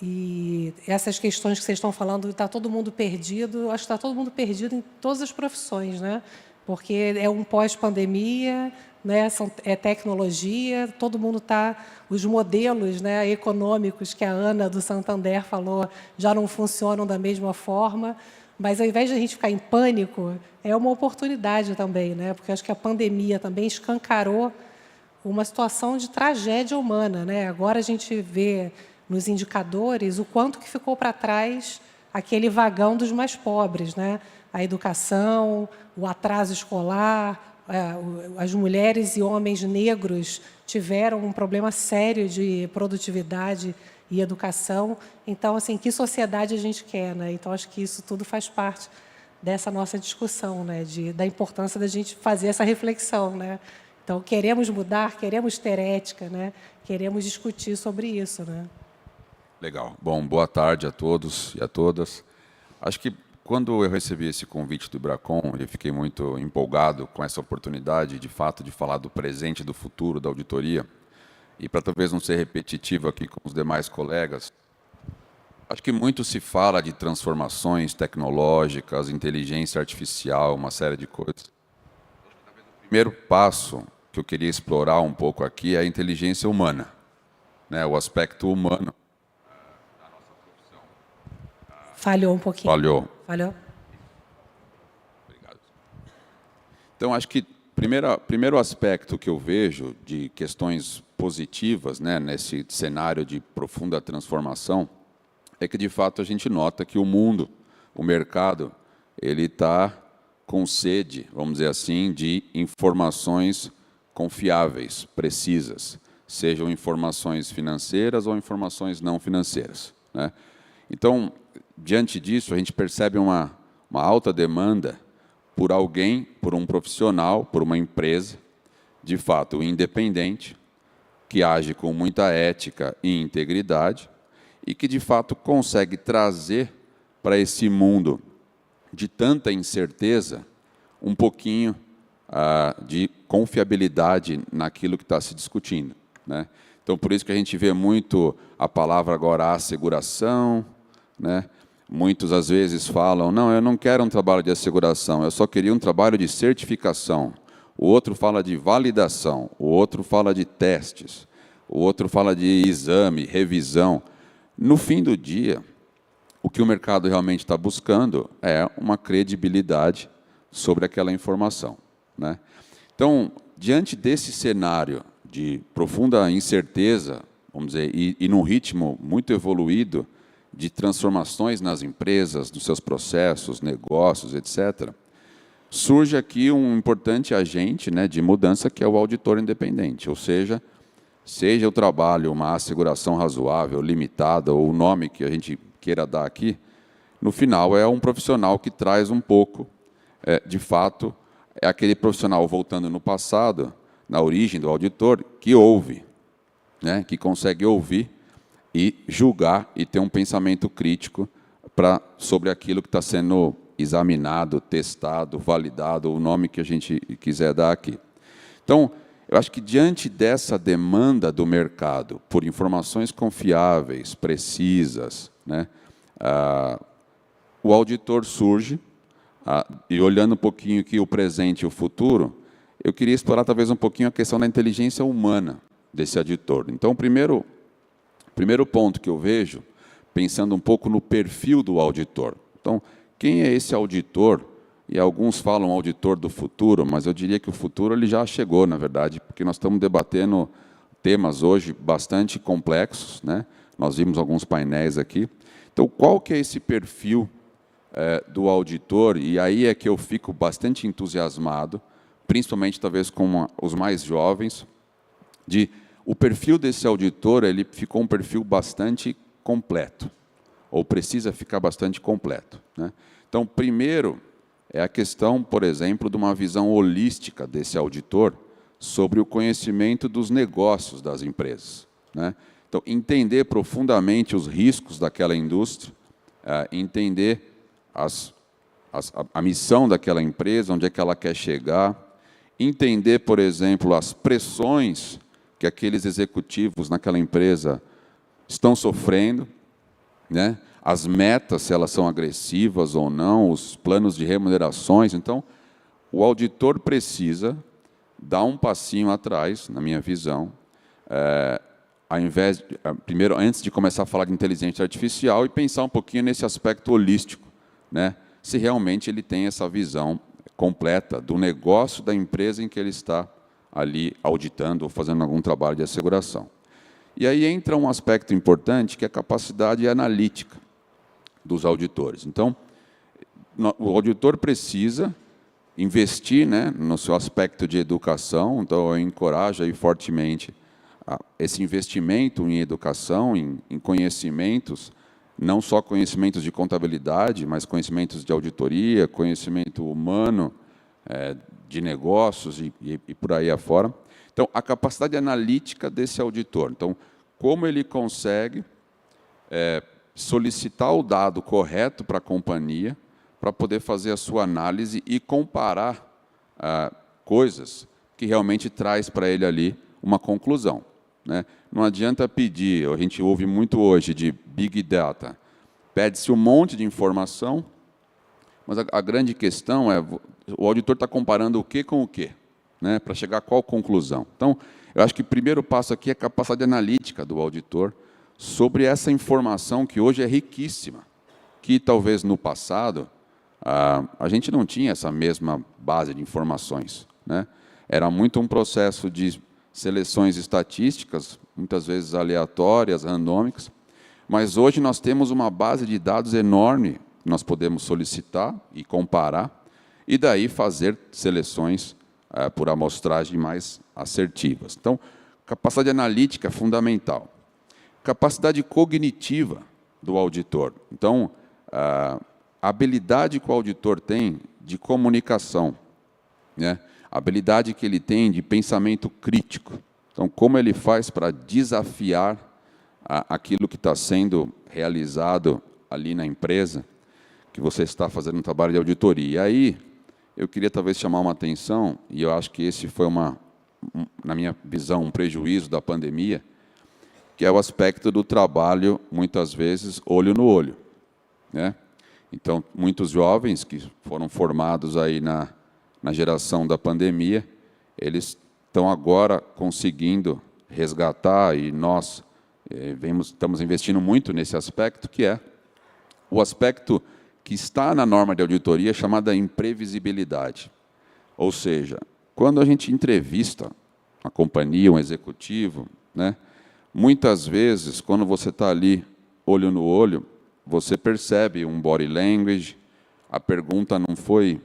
E essas questões que vocês estão falando, está todo mundo perdido, eu acho que está todo mundo perdido em todas as profissões, né? Porque é um pós-pandemia, né? É tecnologia, todo mundo está... Os modelos, né, econômicos que a Ana do Santander falou já não funcionam da mesma forma, mas, ao invés de a gente ficar em pânico, é uma oportunidade também, né? Porque acho que a pandemia também escancarou uma situação de tragédia humana, né? Agora a gente vê nos indicadores o quanto que ficou para trás aquele vagão dos mais pobres, né? A educação, o atraso escolar, as mulheres e homens negros tiveram um problema sério de produtividade e educação. Então, assim, que sociedade a gente quer, né? Então, acho que isso tudo faz parte dessa nossa discussão, né? Da importância da gente fazer essa reflexão, né? Então, queremos mudar, queremos ter ética, né? Queremos discutir sobre isso, né? Legal. Bom, boa tarde a todos e a todas. Acho que quando eu recebi esse convite do Ibracon, eu fiquei muito empolgado com essa oportunidade, de fato, de falar do presente e do futuro da auditoria. E para talvez não ser repetitivo aqui com os demais colegas, acho que muito se fala de transformações tecnológicas, inteligência artificial, uma série de coisas. O primeiro passo que eu queria explorar um pouco aqui é a inteligência humana, né? O aspecto humano. Falhou um pouquinho. Falhou. Obrigado. Então, acho que primeiro aspecto que eu vejo de questões positivas, né, nesse cenário de profunda transformação, é que, de fato, a gente nota que o mundo, o mercado, ele está com sede, vamos dizer assim, de informações confiáveis, precisas, sejam informações financeiras ou informações não financeiras, né? Então, diante disso, a gente percebe uma alta demanda por alguém, por um profissional, por uma empresa, de fato, independente, que age com muita ética e integridade e que, de fato, consegue trazer para esse mundo de tanta incerteza, um pouquinho de confiabilidade naquilo que está se discutindo, né? Então, por isso que a gente vê muito a palavra agora asseguração, né? Muitos, às vezes, falam, não, eu não quero um trabalho de asseguração, eu só queria um trabalho de certificação. O outro fala de validação, o outro fala de testes, o outro fala de exame, revisão. No fim do dia, o que o mercado realmente está buscando é uma credibilidade sobre aquela informação, né? Então, diante desse cenário de profunda incerteza, vamos dizer, e num ritmo muito evoluído de transformações nas empresas, nos seus processos, negócios, etc., surge aqui um importante agente, né, de mudança, que é o auditor independente, ou seja o trabalho uma asseguração razoável, limitada, ou o nome que a gente queira dar aqui, no final é um profissional que traz um pouco, de fato, é aquele profissional voltando no passado, na origem do auditor, que ouve, né, que consegue ouvir e julgar e ter um pensamento crítico sobre aquilo que está sendo examinado, testado, validado, o nome que a gente quiser dar aqui. Então, eu acho que diante dessa demanda do mercado por informações confiáveis, precisas, né, o auditor surge, e olhando um pouquinho aqui o presente e o futuro, eu queria explorar talvez um pouquinho a questão da inteligência humana desse auditor. Então, o primeiro ponto que eu vejo, pensando um pouco no perfil do auditor. Então, quem é esse auditor? E alguns falam auditor do futuro, mas eu diria que o futuro ele já chegou, na verdade, porque nós estamos debatendo temas hoje bastante complexos, né? Nós vimos alguns painéis aqui. Então, qual que é esse perfil do auditor? E aí é que eu fico bastante entusiasmado, principalmente talvez com os mais jovens, o perfil desse auditor ele ficou um perfil bastante completo, ou precisa ficar bastante completo, né? Então, primeiro, é a questão, por exemplo, de uma visão holística desse auditor sobre o conhecimento dos negócios das empresas, né? Então, entender profundamente os riscos daquela indústria, entender a missão daquela empresa, onde é que ela quer chegar, entender, por exemplo, as pressões que aqueles executivos naquela empresa estão sofrendo, né? As metas, se elas são agressivas ou não, os planos de remunerações. Então, o auditor precisa dar um passinho atrás, na minha visão, primeiro, antes de começar a falar de inteligência artificial, e pensar um pouquinho nesse aspecto holístico, né? Se realmente ele tem essa visão completa do negócio da empresa em que ele está ali auditando ou fazendo algum trabalho de asseguração. E aí entra um aspecto importante, que é a capacidade analítica dos auditores. Então, o auditor precisa investir, né, no seu aspecto de educação. Então, eu encorajo aí fortemente esse investimento em educação, em conhecimentos, não só conhecimentos de contabilidade, mas conhecimentos de auditoria, conhecimento humano, de negócios e por aí afora. Então, a capacidade analítica desse auditor. Então, como ele consegue solicitar o dado correto para a companhia, para poder fazer a sua análise e comparar coisas que realmente traz para ele ali uma conclusão, né? Não adianta pedir, a gente ouve muito hoje de Big Data, pede-se um monte de informação, mas a grande questão é, o auditor está comparando o que com o quê, né, para chegar a qual conclusão. Então, eu acho que o primeiro passo aqui é a capacidade analítica do auditor sobre essa informação que hoje é riquíssima, que talvez no passado a gente não tinha essa mesma base de informações, né? Era muito um processo de seleções estatísticas, muitas vezes aleatórias, randômicas, mas hoje nós temos uma base de dados enorme que nós podemos solicitar e comparar, e daí fazer seleções por amostragem mais assertivas. Então, capacidade analítica é fundamental. Capacidade cognitiva do auditor. Então, a habilidade que o auditor tem de comunicação, né? A habilidade que ele tem de pensamento crítico. Então, como ele faz para desafiar aquilo que está sendo realizado ali na empresa, que você está fazendo um trabalho de auditoria. E aí, eu queria talvez chamar uma atenção, e eu acho que esse foi, na minha visão, um prejuízo da pandemia, que é o aspecto do trabalho, muitas vezes, olho no olho, né? Então, muitos jovens que foram formados aí na geração da pandemia, eles estão agora conseguindo resgatar, e nós estamos investindo muito nesse aspecto, que é o aspecto que está na norma de auditoria chamada imprevisibilidade. Ou seja, quando a gente entrevista a companhia, um executivo, né, muitas vezes, quando você está ali, olho no olho, você percebe um body language, a pergunta não foi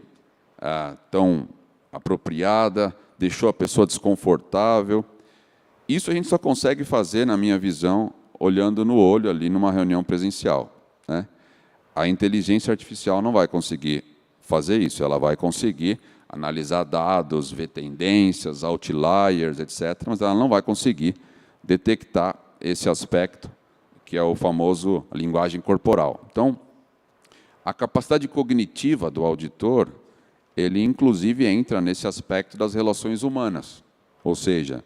tão apropriada, deixou a pessoa desconfortável. Isso a gente só consegue fazer, na minha visão, olhando no olho ali numa reunião presencial, né? A inteligência artificial não vai conseguir fazer isso, ela vai conseguir analisar dados, ver tendências, outliers, etc., mas ela não vai conseguir detectar esse aspecto, que é o famoso linguagem corporal. Então, a capacidade cognitiva do auditor, ele inclusive entra nesse aspecto das relações humanas. Ou seja,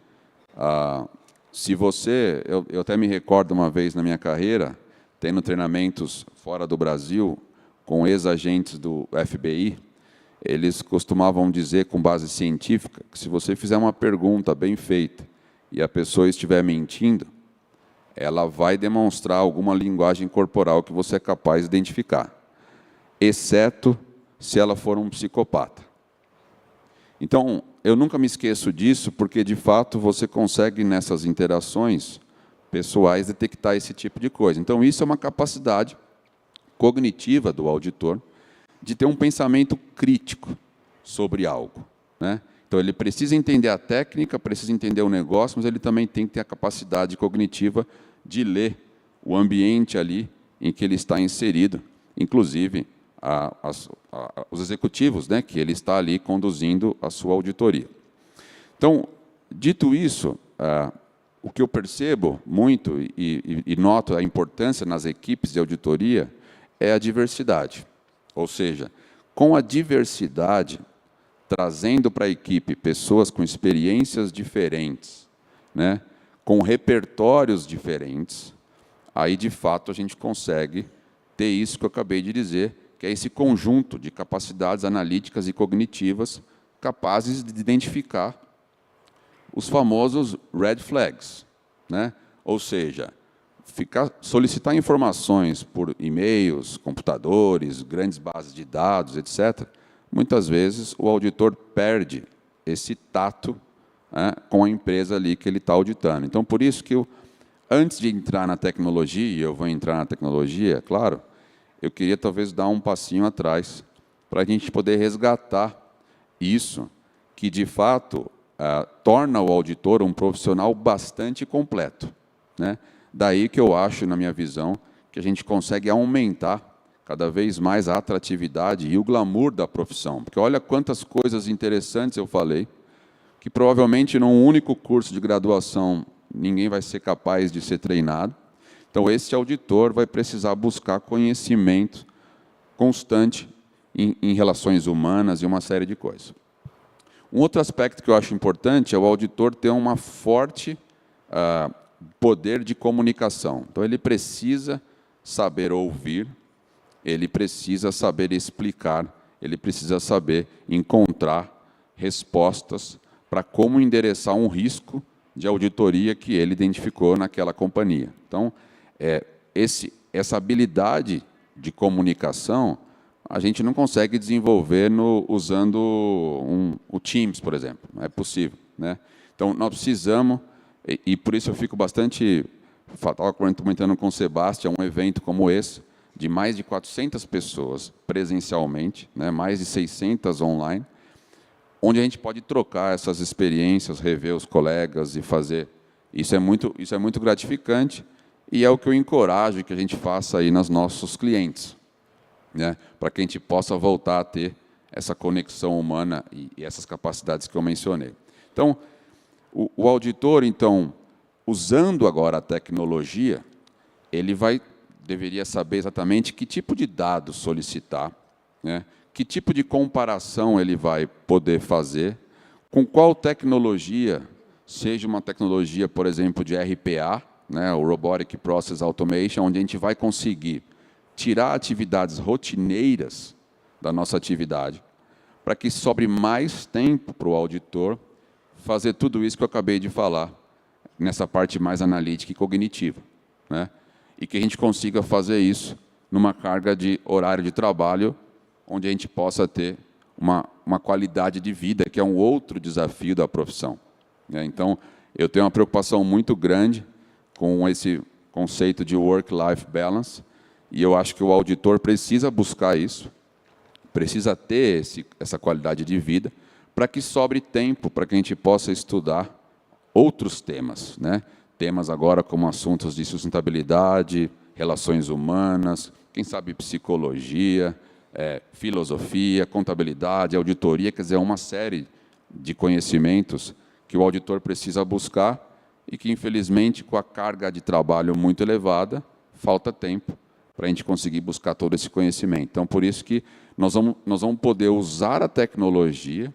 se você... Eu até me recordo uma vez na minha carreira, tendo treinamentos fora do Brasil, com ex-agentes do FBI, eles costumavam dizer, com base científica, que se você fizer uma pergunta bem feita e a pessoa estiver mentindo, ela vai demonstrar alguma linguagem corporal que você é capaz de identificar, exceto se ela for um psicopata. Então, eu nunca me esqueço disso, porque, de fato, você consegue, nessas interações pessoais, detectar esse tipo de coisa. Então, isso é uma capacidade cognitiva do auditor de ter um pensamento crítico sobre algo, né? Então, ele precisa entender a técnica, precisa entender o negócio, mas ele também tem que ter a capacidade cognitiva de ler o ambiente ali em que ele está inserido, inclusive os executivos, né, que ele está ali conduzindo a sua auditoria. Então, dito isso, o que eu percebo muito e noto a importância nas equipes de auditoria é a diversidade. Ou seja, com a diversidade, trazendo para a equipe pessoas com experiências diferentes, né, com repertórios diferentes, aí, de fato, a gente consegue ter isso que eu acabei de dizer, que é esse conjunto de capacidades analíticas e cognitivas capazes de identificar os famosos red flags, né? Ou seja, solicitar informações por e-mails, computadores, grandes bases de dados, etc., muitas vezes o auditor perde esse tato, né, com a empresa ali que ele está auditando. Então, por isso que antes de entrar na tecnologia, e eu vou entrar na tecnologia, claro, eu queria talvez dar um passinho atrás para a gente poder resgatar isso, que de fato torna o auditor um profissional bastante completo, né? Daí que eu acho, na minha visão, que a gente consegue aumentar cada vez mais a atratividade e o glamour da profissão. Porque olha quantas coisas interessantes eu falei, que provavelmente num único curso de graduação ninguém vai ser capaz de ser treinado. Então, esse auditor vai precisar buscar conhecimento constante em relações humanas e uma série de coisas. Um outro aspecto que eu acho importante é o auditor ter uma forte poder de comunicação. Então, ele precisa saber ouvir, ele precisa saber explicar, ele precisa saber encontrar respostas para como endereçar um risco de auditoria que ele identificou naquela companhia. Então, essa habilidade de comunicação a gente não consegue desenvolver usando o Teams, por exemplo. Não é possível, né? Então, nós precisamos, e por isso eu fico bastante... Estava comentando com o Sebastião, um evento como esse, de mais de 400 pessoas presencialmente, né, mais de 600 online, onde a gente pode trocar essas experiências, rever os colegas e fazer... Isso é muito gratificante e é o que eu encorajo que a gente faça aí nos nossos clientes, né, para que a gente possa voltar a ter essa conexão humana e essas capacidades que eu mencionei. Então, o auditor, então, usando agora a tecnologia, ele vai deveria saber exatamente que tipo de dados solicitar, né? Que tipo de comparação ele vai poder fazer, com qual tecnologia, seja uma tecnologia, por exemplo, de RPA, né, o Robotic Process Automation, onde a gente vai conseguir tirar atividades rotineiras da nossa atividade, para que sobre mais tempo para o auditor fazer tudo isso que eu acabei de falar, nessa parte mais analítica e cognitiva, né? E que a gente consiga fazer isso numa carga de horário de trabalho, onde a gente possa ter uma qualidade de vida, que é um outro desafio da profissão, né? Então, eu tenho uma preocupação muito grande com esse conceito de work-life balance, e eu acho que o auditor precisa buscar isso, precisa ter essa qualidade de vida, para que sobre tempo, para que a gente possa estudar outros temas, né? Temas agora como assuntos de sustentabilidade, relações humanas, quem sabe psicologia, filosofia, contabilidade, auditoria, quer dizer, uma série de conhecimentos que o auditor precisa buscar e que, infelizmente, com a carga de trabalho muito elevada, falta tempo para a gente conseguir buscar todo esse conhecimento. Então, por isso que nós vamos poder usar a tecnologia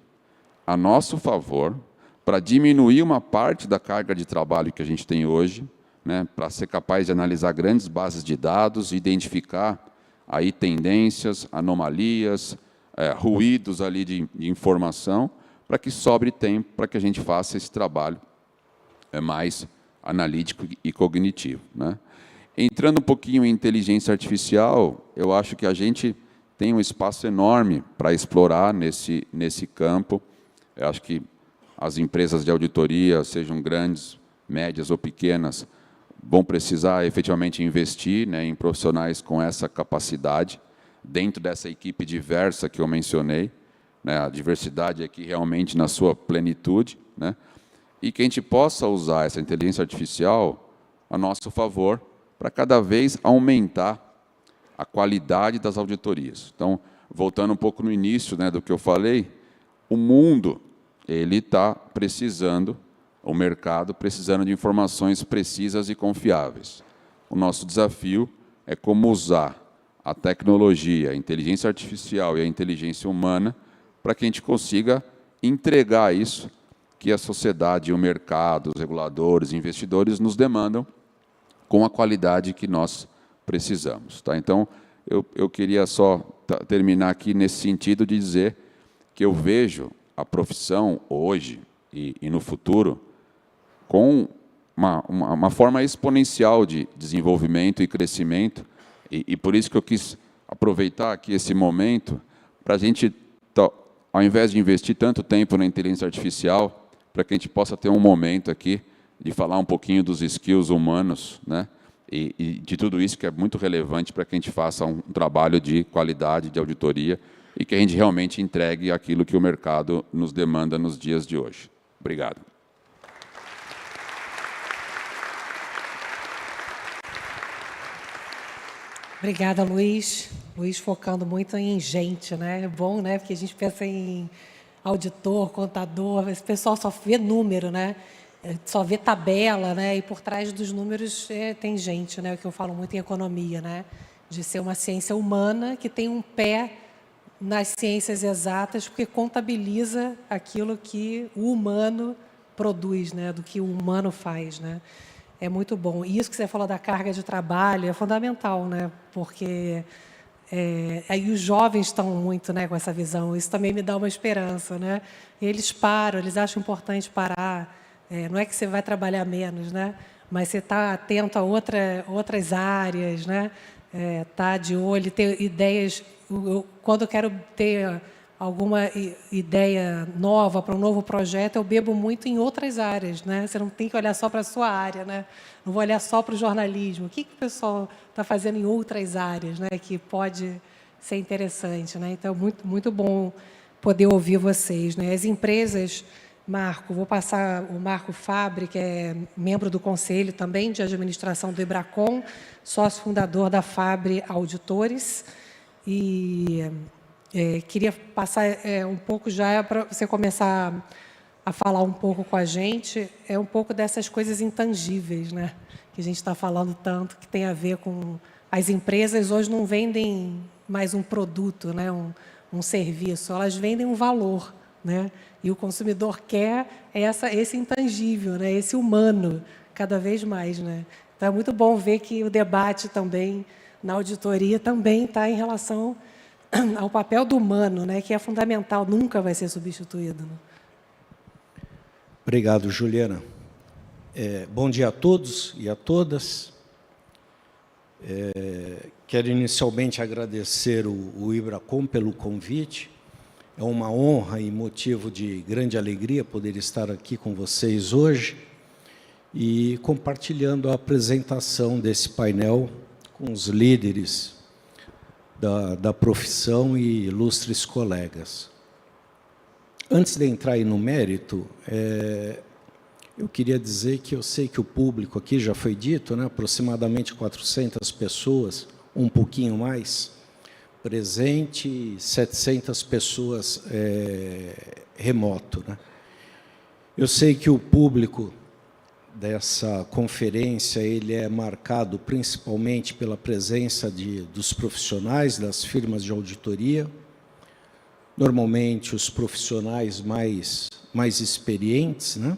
a nosso favor para diminuir uma parte da carga de trabalho que a gente tem hoje, né, para ser capaz de analisar grandes bases de dados, identificar aí tendências, anomalias, ruídos ali de informação, para que sobre tempo para que a gente faça esse trabalho mais analítico e cognitivo, né? Entrando um pouquinho em inteligência artificial, eu acho que a gente tem um espaço enorme para explorar nesse campo. Eu acho que as empresas de auditoria, sejam grandes, médias ou pequenas, vão precisar efetivamente investir, né, em profissionais com essa capacidade, dentro dessa equipe diversa que eu mencionei, né, a diversidade aqui realmente na sua plenitude, né, e que a gente possa usar essa inteligência artificial a nosso favor, para cada vez aumentar a qualidade das auditorias. Então, voltando um pouco no início, né, do que eu falei, o mundo ele está precisando, o mercado precisando de informações precisas e confiáveis. O nosso desafio é como usar a tecnologia, a inteligência artificial e a inteligência humana para que a gente consiga entregar isso que a sociedade, o mercado, os reguladores, investidores nos demandam com a qualidade que nós precisamos, tá? Então, eu queria só terminar aqui nesse sentido de dizer que eu vejo a profissão hoje e no futuro com uma forma exponencial de desenvolvimento e crescimento, e por isso que eu quis aproveitar aqui esse momento para a gente, ao invés de investir tanto tempo na inteligência artificial, para que a gente possa ter um momento aqui de falar um pouquinho dos skills humanos, né? E de tudo isso que é muito relevante para que a gente faça um trabalho de qualidade, de auditoria, e que a gente realmente entregue aquilo que o mercado nos demanda nos dias de hoje. Obrigado. Obrigada, Luiz. Luiz focando muito em gente, né? É bom, né? Porque a gente pensa em auditor, contador, esse pessoal só vê número, né? Só vê tabela, né? E por trás dos números tem gente, né? O que eu falo muito em economia, né? De ser uma ciência humana que tem um pé nas ciências exatas, porque contabiliza aquilo que o humano produz, né? Do que o humano faz, né? É muito bom. E isso que você falou da carga de trabalho é fundamental, né? Porque aí os jovens estão muito, né, com essa visão. Isso também me dá uma esperança, né? Eles param, eles acham importante parar. Não é que você vai trabalhar menos, né? Mas você está atento a outras áreas, né? Tá de olho, ter ideias. Quando eu quero ter alguma ideia nova para um novo projeto, eu bebo muito em outras áreas, né? Você não tem que olhar só para a sua área, né? Não vou olhar só para o jornalismo. O que o pessoal está fazendo em outras áreas, né? Que pode ser interessante, né? Então, muito, muito bom poder ouvir vocês, né? As empresas, Marco, vou passar o Marco Fabre, que é membro do Conselho também de Administração do Ibracon, sócio fundador da Fabre Auditores, e queria passar um pouco já para você começar a falar um pouco com a gente, um pouco dessas coisas intangíveis, né? Que a gente está falando tanto, que tem a ver com as empresas hoje não vendem mais um produto, né, um serviço, elas vendem um valor, né? E o consumidor quer esse intangível, né, esse humano, cada vez mais, né? Então, é muito bom ver que o debate também, na auditoria, também está em relação ao papel do humano, né, que é fundamental, nunca vai ser substituído. Né? Obrigado, Juliana. Bom dia a todos e a todas. Quero inicialmente agradecer o Ibracom pelo convite. É uma honra e motivo de grande alegria poder estar aqui com vocês hoje e compartilhando a apresentação desse painel com os líderes da profissão e ilustres colegas. Antes de entrar aí no mérito, eu queria dizer que eu sei que o público aqui já foi dito, né, aproximadamente 400 pessoas, um pouquinho mais, presente, e 700 pessoas remoto. Né? Eu sei que o público dessa conferência ele é marcado principalmente pela presença dos profissionais das firmas de auditoria, normalmente os profissionais mais experientes, né?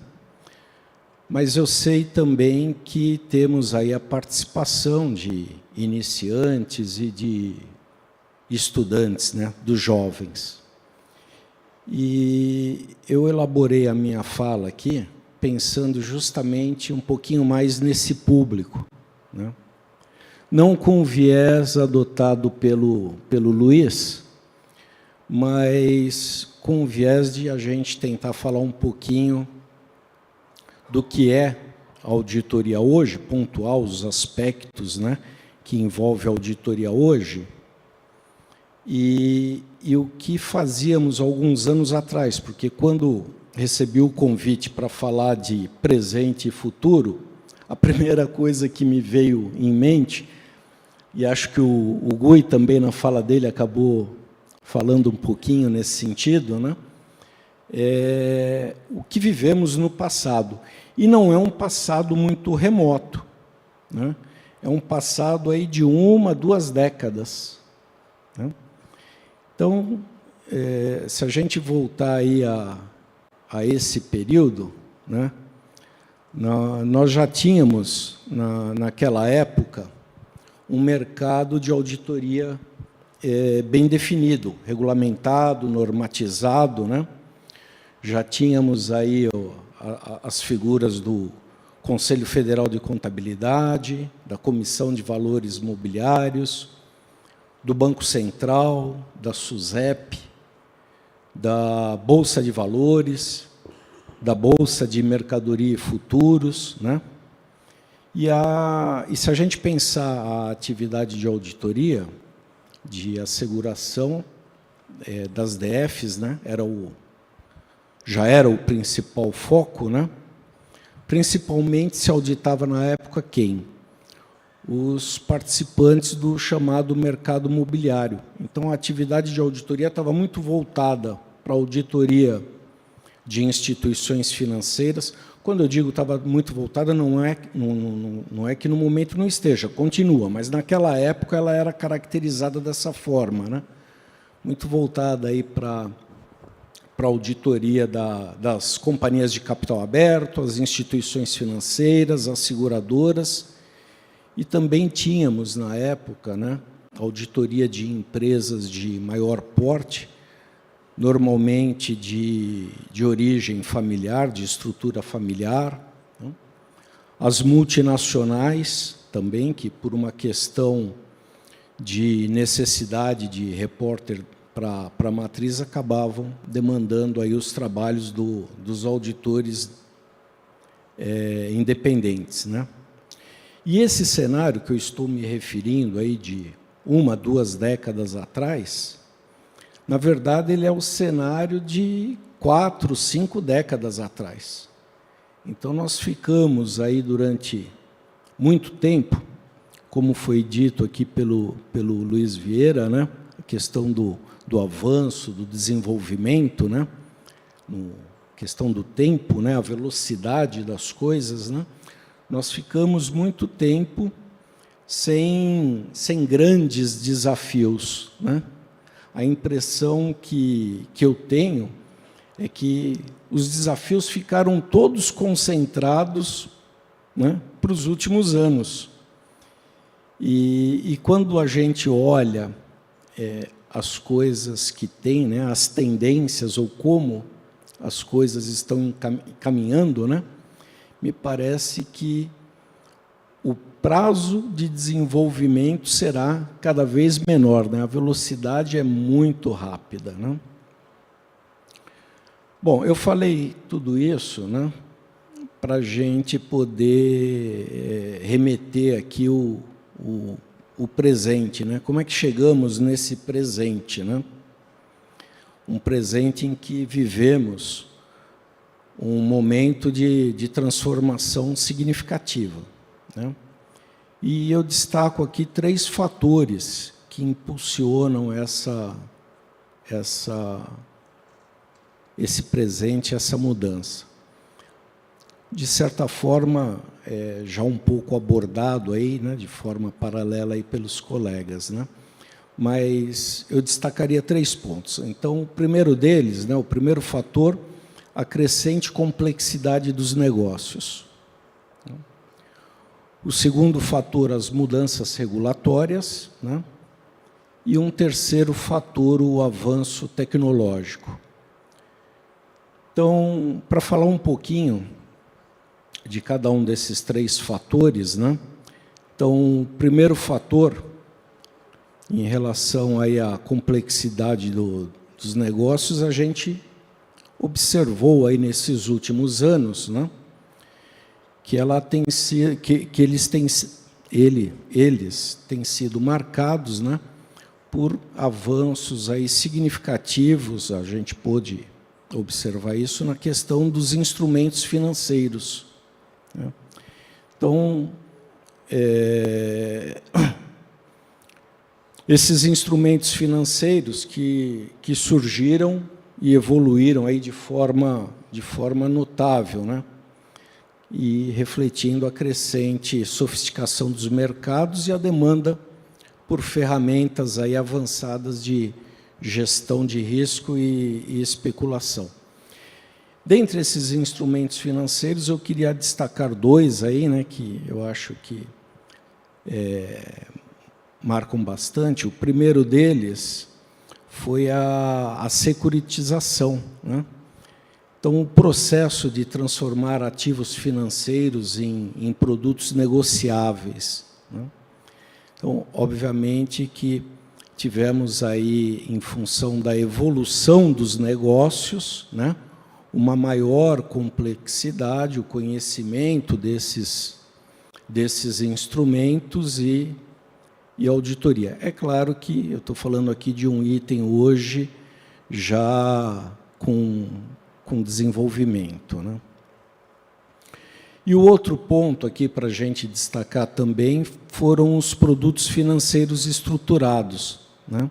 Mas eu sei também que temos aí a participação de iniciantes e de estudantes, né, dos jovens. E eu elaborei a minha fala aqui pensando justamente um pouquinho mais nesse público, né? Não com o viés adotado pelo Luiz, mas com o viés de a gente tentar falar um pouquinho do que é a auditoria hoje, pontuar os aspectos, né, que envolve a auditoria hoje, e o que fazíamos alguns anos atrás, porque quando recebi o convite para falar de presente e futuro, a primeira coisa que me veio em mente, e acho que o Gui também na fala dele acabou falando um pouquinho nesse sentido, né? O que vivemos no passado. E não é um passado muito remoto, né? É um passado aí de 1 a 2 décadas. Né? Então, se a gente voltar aí a esse período, né, nós já tínhamos, naquela época, um mercado de auditoria bem definido, regulamentado, normatizado, né? Já tínhamos aí as figuras do Conselho Federal de Contabilidade, da Comissão de Valores Mobiliários, do Banco Central, da SUSEP, da Bolsa de Valores, da Bolsa de Mercadoria e Futuros, né? E se a gente pensar a atividade de auditoria, de asseguração das DFs, né? Já era o principal foco, né? Principalmente se auditava na época quem? Os participantes do chamado mercado imobiliário. Então, a atividade de auditoria estava muito voltada para a auditoria de instituições financeiras. Quando eu digo estava muito voltada, não é que no momento não esteja, continua, mas naquela época ela era caracterizada dessa forma, né? Muito voltada aí para a auditoria das companhias de capital aberto, as instituições financeiras, as seguradoras, e também tínhamos, na época, né, auditoria de empresas de maior porte, normalmente de origem familiar, de estrutura familiar, né? As multinacionais também, que por uma questão de necessidade de repórter para a matriz, acabavam demandando aí os trabalhos dos auditores independentes, né? E esse cenário que eu estou me referindo aí de 1 a 2 décadas atrás, na verdade, ele é o cenário de 4, 5 décadas atrás. Então, nós ficamos aí durante muito tempo, como foi dito aqui pelo Luiz Vieira, né? A questão do avanço, do desenvolvimento, né? Questão do tempo, né? A velocidade das coisas, né? Nós ficamos muito tempo sem grandes desafios, né? A impressão que eu tenho é que os desafios ficaram todos concentrados, né, para os últimos anos. E quando a gente olha as coisas que tem, né, as tendências ou como as coisas estão caminhando, né, me parece que o prazo de desenvolvimento será cada vez menor, né? A velocidade é muito rápida, né? Bom, eu falei tudo isso, né, para a gente poder remeter aqui o presente, né? Como é que chegamos nesse presente, né? Um presente em que vivemos um momento de transformação significativa, né? E eu destaco aqui 3 fatores que impulsionam esse presente, essa mudança. De certa forma, já um pouco abordado aí, né, de forma paralela aí pelos colegas, né? Mas eu destacaria 3 pontos. Então, o primeiro deles, né, o primeiro fator, a crescente complexidade dos negócios. O segundo fator, as mudanças regulatórias, né? E um terceiro fator, o avanço tecnológico. Então, para falar um pouquinho de cada um desses 3 fatores, né? Então, o primeiro fator, em relação aí à complexidade dos negócios, a gente observou aí nesses últimos anos, né, que eles têm sido marcados, né, por avanços aí significativos. A gente pôde observar isso na questão dos instrumentos financeiros, né? Então, esses instrumentos financeiros que surgiram e evoluíram aí de forma notável, né? E refletindo a crescente sofisticação dos mercados e a demanda por ferramentas aí avançadas de gestão de risco e especulação. Dentre esses instrumentos financeiros, eu queria destacar 2 aí, né, que eu acho que marcam bastante. O primeiro deles foi a securitização, né? Então, o processo de transformar ativos financeiros em produtos negociáveis, né? Então, obviamente que tivemos aí, em função da evolução dos negócios, né, uma maior complexidade, o conhecimento desses instrumentos e auditoria. É claro que eu estou falando aqui de um item hoje já com desenvolvimento, né? E o outro ponto aqui para a gente destacar também foram os produtos financeiros estruturados, né,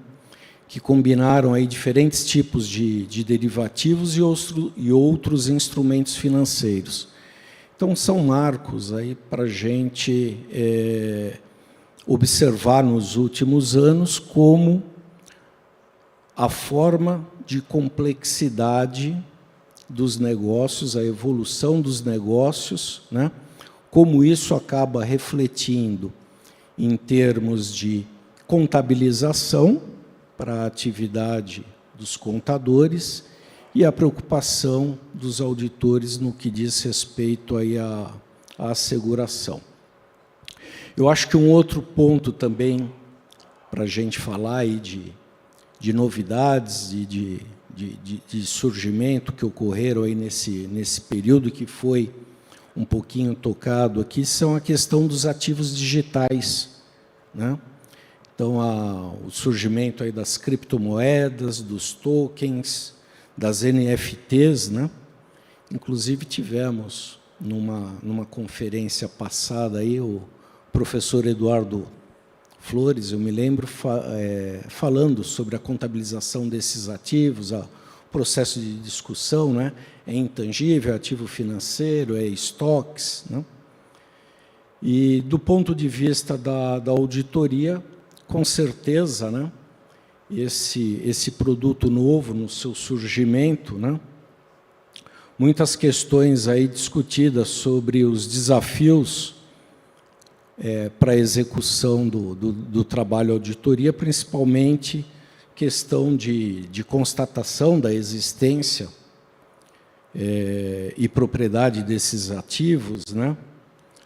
que combinaram aí diferentes tipos de derivativos e outros instrumentos financeiros. Então, são marcos aí para a gente observar nos últimos anos como a forma de complexidade dos negócios, a evolução dos negócios, né, como isso acaba refletindo em termos de contabilização para a atividade dos contadores e a preocupação dos auditores no que diz respeito aí à asseguração. Eu acho que um outro ponto também para a gente falar aí de novidades e de surgimento que ocorreram aí nesse período, que foi um pouquinho tocado aqui, são a questão dos ativos digitais, né? Então, o surgimento aí das criptomoedas, dos tokens, das NFTs, né? Inclusive, tivemos numa conferência passada aí, o professor Eduardo Flores, eu me lembro, falando sobre a contabilização desses ativos, o processo de discussão, né? É intangível, é ativo financeiro, é estoques, né? E, do ponto de vista da auditoria, com certeza, né, esse produto novo, no seu surgimento, né, muitas questões aí discutidas sobre os desafios para a execução do trabalho auditoria, principalmente questão de constatação da existência e propriedade desses ativos, né?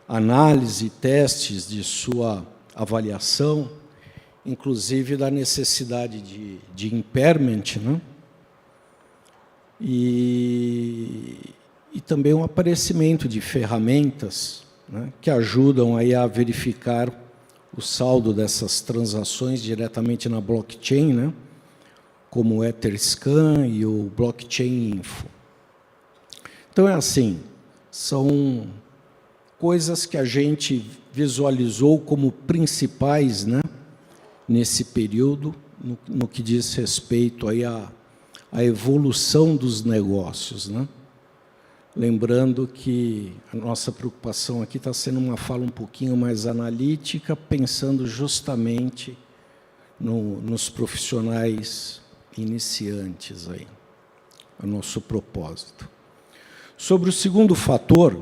Análise, testes de sua avaliação, inclusive da necessidade de impairment, né? E também um aparecimento de ferramentas, né, que ajudam aí a verificar o saldo dessas transações diretamente na blockchain, né, como o Etherscan e o Blockchain Info. Então, é assim, são coisas que a gente visualizou como principais, né, nesse período, no que diz respeito aí à evolução dos negócios, né? Lembrando que a nossa preocupação aqui está sendo uma fala um pouquinho mais analítica, pensando justamente nos profissionais iniciantes aí, o nosso propósito. Sobre o segundo fator,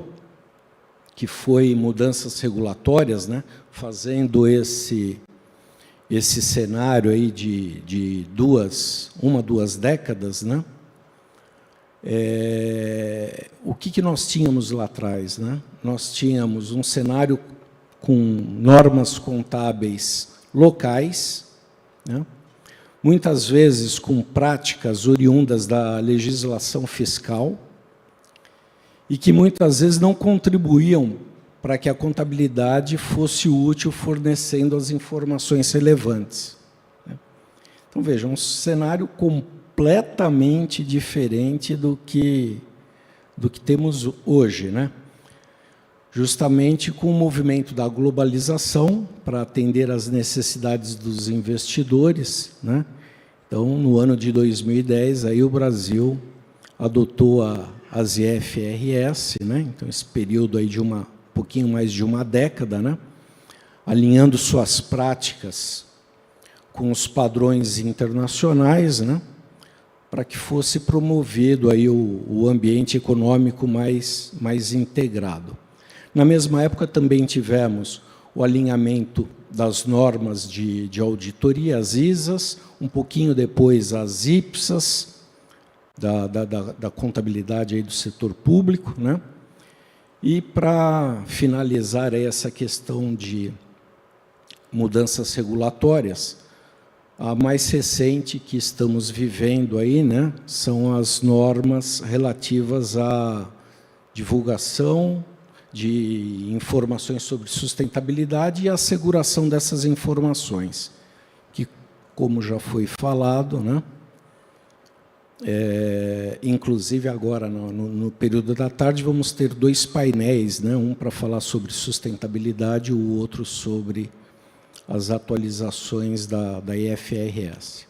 que foi mudanças regulatórias, né, fazendo esse cenário aí de duas décadas, né? O que nós tínhamos lá atrás, né? Nós tínhamos um cenário com normas contábeis locais, né? Muitas vezes com práticas oriundas da legislação fiscal e que muitas vezes não contribuíam para que a contabilidade fosse útil fornecendo as informações relevantes. Então, vejam, um cenário completamente diferente do que temos hoje, né? Justamente com o movimento da globalização para atender às necessidades dos investidores, né? Então, no ano de 2010, aí o Brasil adotou as IFRS, né? Então, esse período aí de pouquinho mais de uma década, né? Alinhando suas práticas com os padrões internacionais, né? Para que fosse promovido aí o ambiente econômico mais integrado. Na mesma época, também tivemos o alinhamento das normas de auditoria, as ISAs, um pouquinho depois as IPSAs, da contabilidade aí do setor público, né? E, para finalizar aí essa questão de mudanças regulatórias, a mais recente que estamos vivendo aí, né, são as normas relativas à divulgação de informações sobre sustentabilidade e a asseguração dessas informações, que, como já foi falado, né, inclusive agora, no período da tarde, vamos ter 2 painéis, né, um para falar sobre sustentabilidade e o outro sobre as atualizações da IFRS.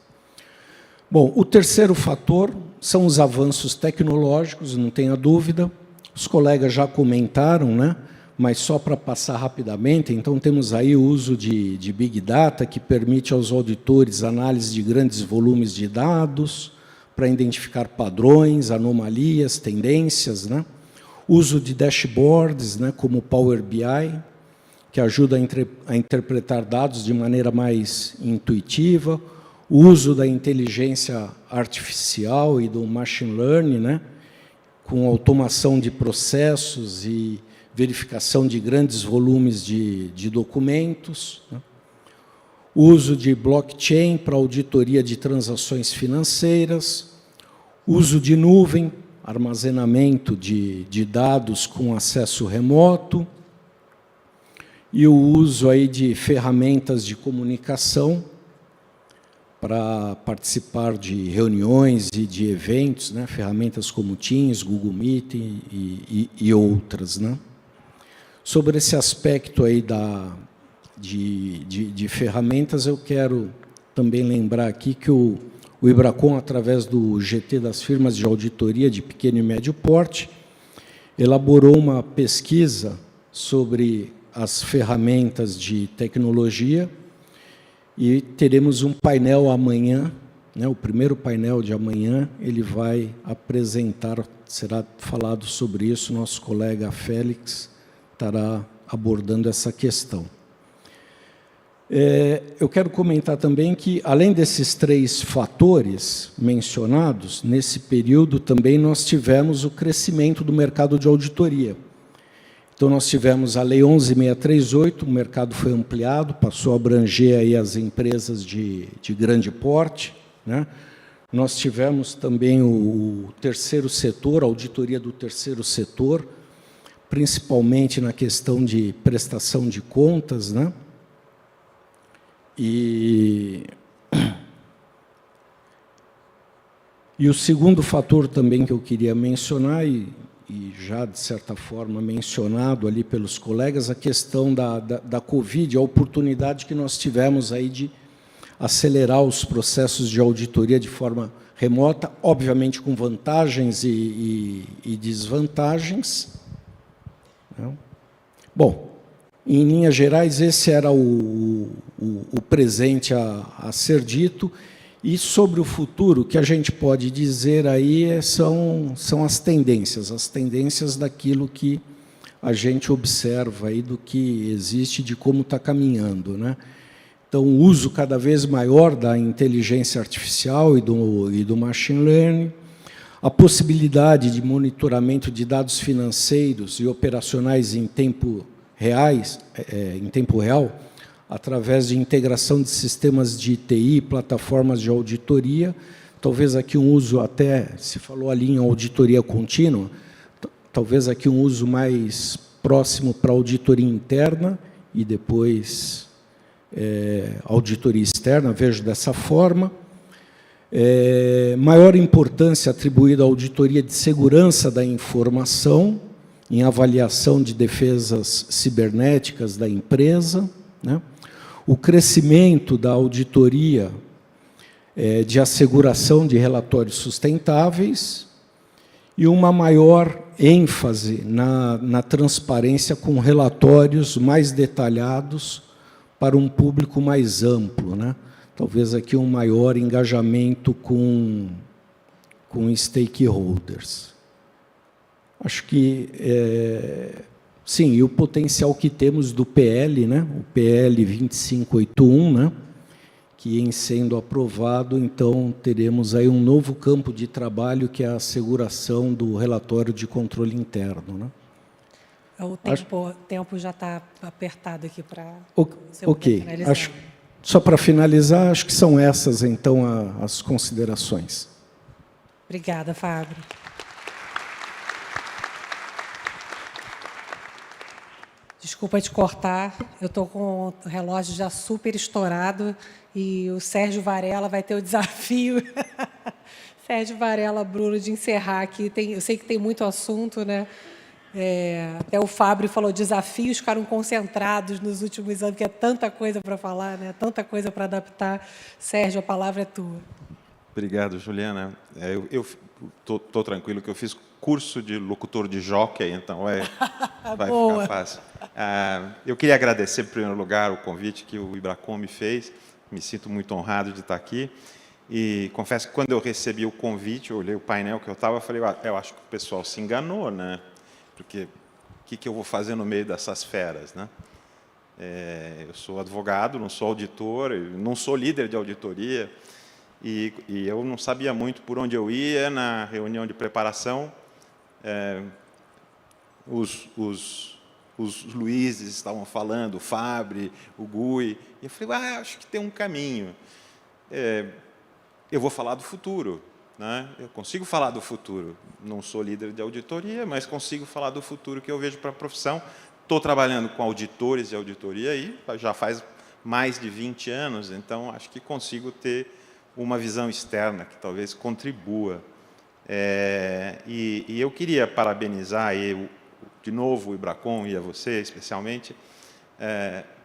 Bom, o terceiro fator são os avanços tecnológicos, não tenha dúvida. Os colegas já comentaram, né? Mas só para passar rapidamente, então temos aí o uso de Big Data, que permite aos auditores análise de grandes volumes de dados, para identificar padrões, anomalias, tendências, né? Uso de dashboards, né, como o Power BI, que ajuda a interpretar dados de maneira mais intuitiva, o uso da inteligência artificial e do machine learning, né, com automação de processos e verificação de grandes volumes de documentos, né? O uso de blockchain para auditoria de transações financeiras, uso de nuvem, armazenamento de dados com acesso remoto, e o uso aí de ferramentas de comunicação para participar de reuniões e de eventos, né? Ferramentas como Teams, Google Meet e outras, né? Sobre esse aspecto aí de ferramentas, eu quero também lembrar aqui que o IBRACON, através do GT das firmas de auditoria de pequeno e médio porte, elaborou uma pesquisa sobre as ferramentas de tecnologia, e teremos um painel amanhã, né, o primeiro painel de amanhã, ele vai apresentar, será falado sobre isso, nosso colega Félix estará abordando essa questão. Eu quero comentar também que, além desses 3 fatores mencionados, nesse período também nós tivemos o crescimento do mercado de auditoria. Então, nós tivemos a Lei 11.638, o mercado foi ampliado, passou a abranger aí as empresas de grande porte, né? Nós tivemos também o terceiro setor, a auditoria do terceiro setor, principalmente na questão de prestação de contas, né? E o segundo fator também que eu queria mencionar, e já, de certa forma, mencionado ali pelos colegas, a questão da Covid, a oportunidade que nós tivemos aí de acelerar os processos de auditoria de forma remota, obviamente com vantagens e desvantagens. Bom, em linhas gerais, esse era o presente a ser dito. E sobre o futuro, o que a gente pode dizer aí são as tendências daquilo que a gente observa aí, do que existe, de como está caminhando, né? Então, o uso cada vez maior da inteligência artificial e do machine learning, a possibilidade de monitoramento de dados financeiros e operacionais em tempo real, através de integração de sistemas de TI, plataformas de auditoria, talvez aqui um uso até, se falou ali em auditoria contínua, talvez aqui um uso mais próximo para auditoria interna e depois auditoria externa, vejo dessa forma. Maior importância atribuída à auditoria de segurança da informação, em avaliação de defesas cibernéticas da empresa, né? O crescimento da auditoria de asseguração de relatórios sustentáveis e uma maior ênfase na transparência com relatórios mais detalhados para um público mais amplo, né? Talvez aqui um maior engajamento com stakeholders. Acho que, sim, e o potencial que temos do PL, né? O PL 2581, né? Que, em sendo aprovado, então, teremos aí um novo campo de trabalho, que é a asseguração do relatório de controle interno, né? O tempo já está apertado aqui para... Ok. Só para finalizar, acho que são essas, então, as considerações. Obrigada, Fábio. Desculpa te cortar, eu estou com o relógio já super estourado e o Sérgio Varela vai ter o desafio, Sérgio Varela, Bruno, de encerrar aqui. Eu sei que tem muito assunto, né? Até o Fábio falou, desafios ficaram concentrados nos últimos anos, porque é tanta coisa para falar, né? Tanta coisa para adaptar. Sérgio, a palavra é tua. Obrigado, Juliana. Eu estou tranquilo que eu fiz curso de locutor de jockey, então vai ficar fácil. Eu queria agradecer, em primeiro lugar, o convite que o Ibracom me fez. Me sinto muito honrado de estar aqui. E confesso que, quando eu recebi o convite, eu olhei o painel que eu estava e falei, eu acho que o pessoal se enganou, né? Porque o que eu vou fazer no meio dessas feras, né? Eu sou advogado, não sou auditor, não sou líder de auditoria, e eu não sabia muito por onde eu ia. Na reunião de preparação, os Luizes estavam falando, o Fabri, o Gui, e eu falei, acho que tem um caminho. Eu vou falar do futuro, né? Eu consigo falar do futuro. Não sou líder de auditoria, mas consigo falar do futuro que eu vejo para a profissão. Estou trabalhando com auditores de auditoria aí, já faz mais de 20 anos, então acho que consigo ter uma visão externa que talvez contribua. E eu queria parabenizar aí, de novo, o Ibracom e a você, especialmente,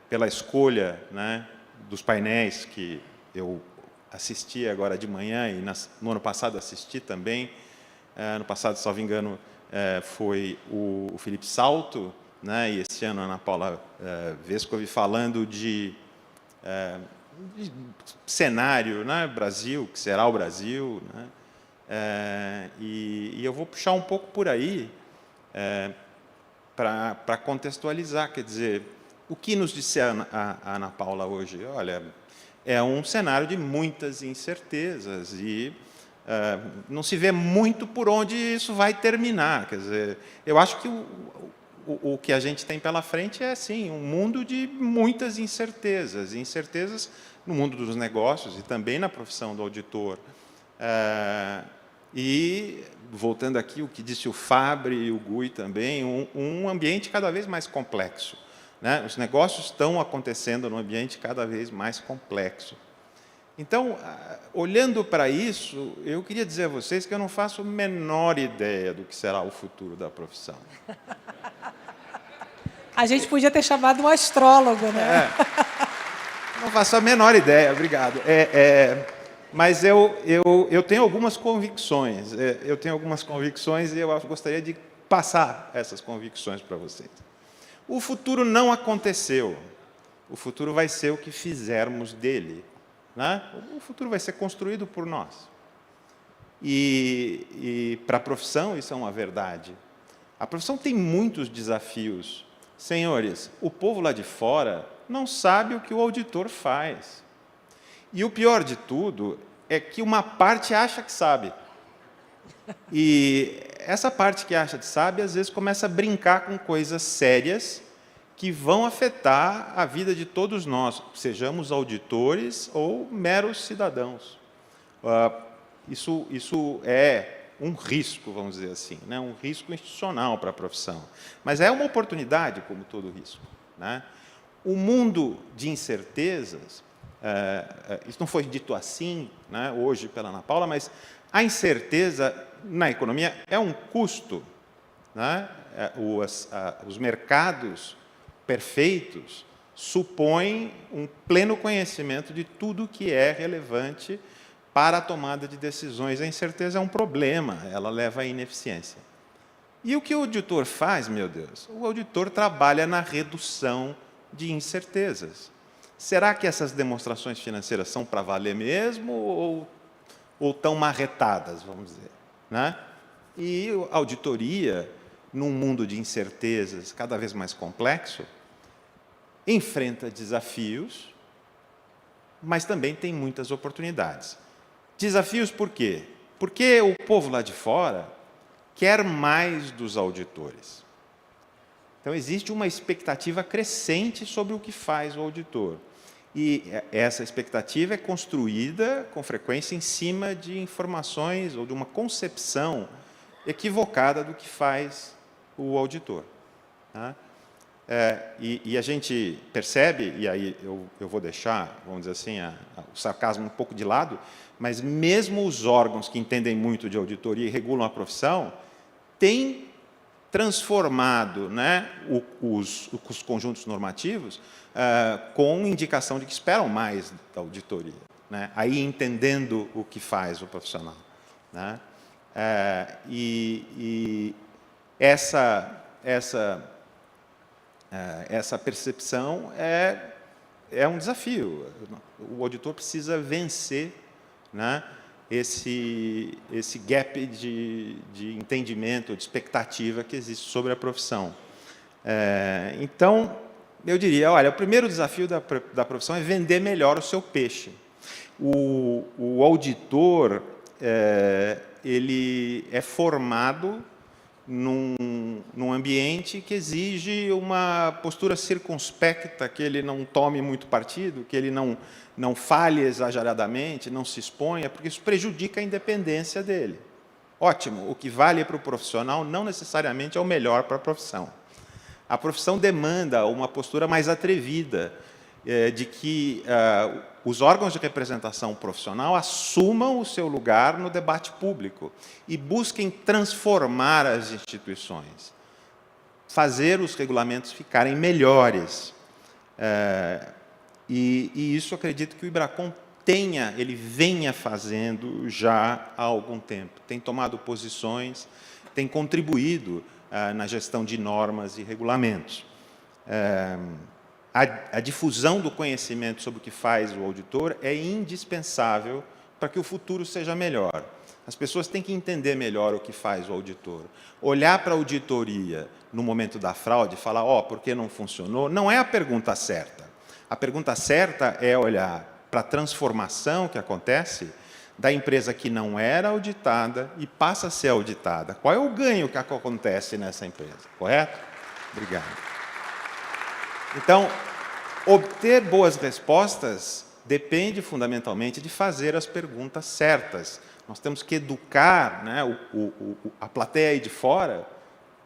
pela escolha, né, dos painéis que eu assisti agora de manhã, e no ano passado assisti também. No passado, salvo engano, foi o Felipe Salto, né? E esse ano a Ana Paula Vescovi falando de cenário, né? Brasil, que será o Brasil, né? E eu vou puxar um pouco por aí para contextualizar, quer dizer, o que nos disse a Ana Paula hoje? Olha, é um cenário de muitas incertezas e não se vê muito por onde isso vai terminar. Quer dizer, eu acho que o que a gente tem pela frente é, sim, um mundo de muitas incertezas, incertezas no mundo dos negócios e também na profissão do auditor. E, voltando aqui, o que disse o Fabre e o Gui também, um ambiente cada vez mais complexo, né? Os negócios estão acontecendo num ambiente cada vez mais complexo. Então, olhando para isso, eu queria dizer a vocês que eu não faço a menor ideia do que será o futuro da profissão. A gente podia ter chamado um astrólogo, né? Não faço a menor ideia, obrigado. Mas eu tenho algumas convicções. Eu tenho algumas convicções e eu gostaria de passar essas convicções para vocês. O futuro não aconteceu. O futuro vai ser o que fizermos dele, né? O futuro vai ser construído por nós. E para a profissão, isso é uma verdade. A profissão tem muitos desafios. Senhores, o povo lá de fora não sabe o que o auditor faz. E o pior de tudo é que uma parte acha que sabe. E essa parte que acha que sabe, às vezes, começa a brincar com coisas sérias que vão afetar a vida de todos nós, sejamos auditores ou meros cidadãos. Isso é um risco, vamos dizer assim, né? Um risco institucional para a profissão. Mas é uma oportunidade, como todo risco, né? O mundo de incertezas, isso não foi dito assim, né, hoje pela Ana Paula, mas a incerteza na economia é um custo, né? Os mercados perfeitos supõem um pleno conhecimento de tudo que é relevante para a tomada de decisões. A incerteza é um problema, ela leva à ineficiência. E o que o auditor faz, meu Deus? O auditor trabalha na redução de incertezas. Será que essas demonstrações financeiras são para valer mesmo ou tão marretadas, vamos dizer, né? E a auditoria, num mundo de incertezas cada vez mais complexo, enfrenta desafios, mas também tem muitas oportunidades. Desafios por quê? Porque o povo lá de fora quer mais dos auditores. Então, existe uma expectativa crescente sobre o que faz o auditor. E essa expectativa é construída, com frequência, em cima de informações ou de uma concepção equivocada do que faz o auditor, tá? E a gente percebe, e aí eu vou deixar, vamos dizer assim, o sarcasmo um pouco de lado, mas mesmo os órgãos que entendem muito de auditoria e regulam a profissão, têm transformado, né, os conjuntos normativos com indicação de que esperam mais da auditoria, né, aí entendendo o que faz o profissional, né? Essa percepção é um desafio. O auditor precisa vencer, né, esse gap de entendimento, de expectativa que existe sobre a profissão. Então, eu diria, olha, o primeiro desafio da profissão é vender melhor o seu peixe. O auditor, ele é formado num ambiente que exige uma postura circunspecta, que ele não tome muito partido, que ele não fale exageradamente, não se exponha, porque isso prejudica a independência dele. Ótimo, o que vale para o profissional não necessariamente é o melhor para a profissão. A profissão demanda uma postura mais atrevida, de que os órgãos de representação profissional assumam o seu lugar no debate público e busquem transformar as instituições, fazer os regulamentos ficarem melhores. E isso acredito que o IBRACON ele venha fazendo já há algum tempo. Tem tomado posições, tem contribuído na gestão de normas e regulamentos. A difusão do conhecimento sobre o que faz o auditor é indispensável para que o futuro seja melhor. As pessoas têm que entender melhor o que faz o auditor. Olhar para a auditoria no momento da fraude e falar, por que não funcionou, não é a pergunta certa. A pergunta certa é olhar para a transformação que acontece da empresa que não era auditada e passa a ser auditada. Qual é o ganho que acontece nessa empresa? Correto? Obrigado. Então, obter boas respostas depende fundamentalmente de fazer as perguntas certas. Nós temos que educar, né, a plateia aí de fora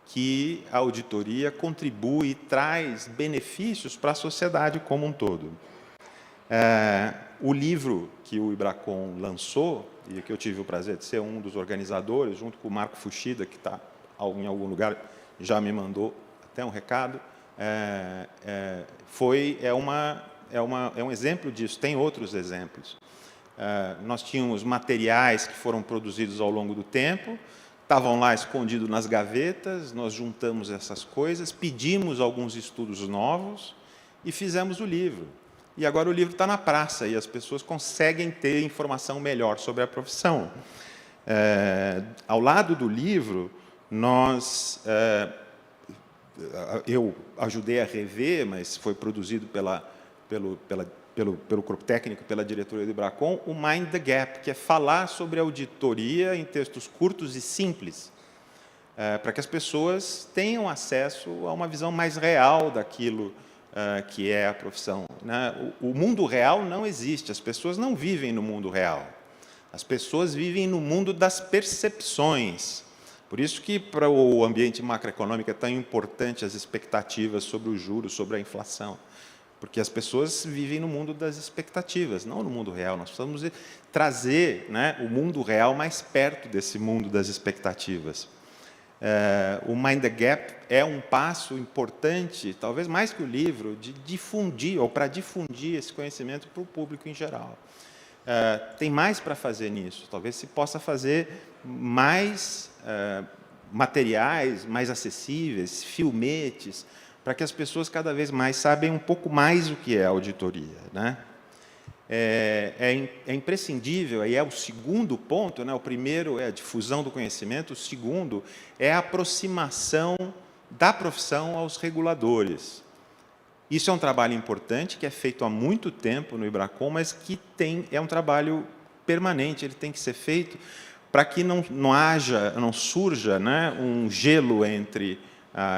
que a auditoria contribui e traz benefícios para a sociedade como um todo. O livro que o Ibracon lançou, e que eu tive o prazer de ser um dos organizadores, junto com o Marco Fuchida, que está em algum lugar, já me mandou até um recado, é um exemplo disso, tem outros exemplos. Nós tínhamos materiais que foram produzidos ao longo do tempo, estavam lá escondidos nas gavetas, nós juntamos essas coisas, pedimos alguns estudos novos e fizemos o livro. E agora o livro está na praça e as pessoas conseguem ter informação melhor sobre a profissão. Ao lado do livro, eu ajudei a rever, mas foi produzido pelo corpo técnico, pela diretoria do Ibracon, o Mind the Gap, que é falar sobre auditoria em textos curtos e simples, para que as pessoas tenham acesso a uma visão mais real daquilo que é a profissão. O mundo real não existe, as pessoas não vivem no mundo real. As pessoas vivem no mundo das percepções. Por isso que, para o ambiente macroeconômico, é tão importante as expectativas sobre os juros, sobre a inflação. Porque as pessoas vivem no mundo das expectativas, não no mundo real. Nós precisamos trazer, né, o mundo real mais perto desse mundo das expectativas. O Mind the Gap é um passo importante, talvez mais que o livro, de difundir, ou para difundir esse conhecimento para o público em geral. Tem mais para fazer nisso. Talvez se possa fazer mais materiais mais acessíveis, filmetes, para que as pessoas cada vez mais saibam um pouco mais o que é auditoria, né? É imprescindível, aí é o segundo ponto, né? O primeiro é a difusão do conhecimento, o segundo é a aproximação da profissão aos reguladores. Isso é um trabalho importante, que é feito há muito tempo no Ibracon, mas que é um trabalho permanente, ele tem que ser feito para que não surja, né, um gelo entre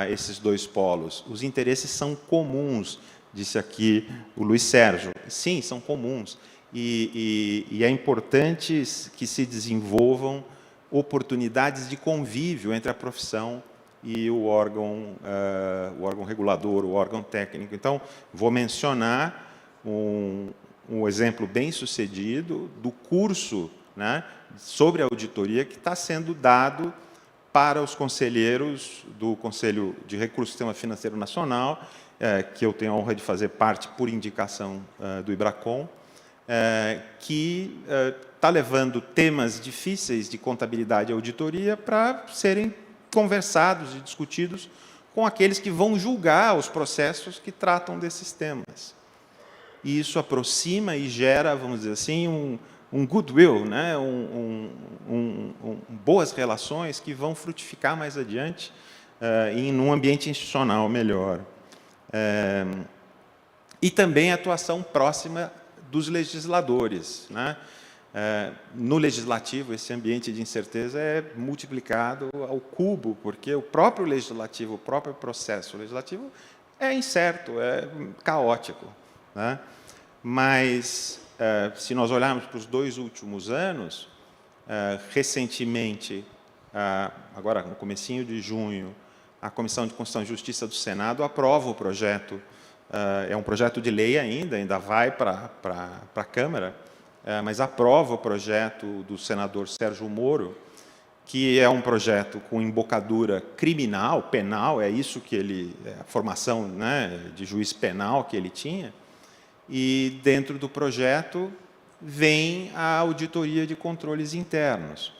esses dois polos. Os interesses são comuns, disse aqui o Luiz Sérgio. Sim, são comuns. E é importante que se desenvolvam oportunidades de convívio entre a profissão e o órgão regulador, o órgão técnico. Então, vou mencionar um exemplo bem-sucedido do curso, né, sobre auditoria que está sendo dado para os conselheiros do Conselho de Recursos do Sistema Financeiro Nacional, que eu tenho a honra de fazer parte por indicação do Ibracon, que está levando temas difíceis de contabilidade e auditoria para serem conversados e discutidos com aqueles que vão julgar os processos que tratam desses temas. E isso aproxima e gera, vamos dizer assim, um goodwill, né? Boas relações que vão frutificar mais adiante em um ambiente institucional melhor. E também a atuação próxima dos legisladores, né? No legislativo, esse ambiente de incerteza é multiplicado ao cubo, porque o próprio legislativo, o próprio processo legislativo é incerto, é caótico, né? Mas, se nós olharmos para os 2 últimos anos, recentemente, agora no comecinho de junho, a Comissão de Constituição e Justiça do Senado aprova o projeto, é um projeto de lei ainda vai para a Câmara, mas aprova o projeto do senador Sérgio Moro, que é um projeto com embocadura criminal, penal, é isso que a formação, né, de juiz penal que ele tinha, e dentro do projeto vem a auditoria de controles internos.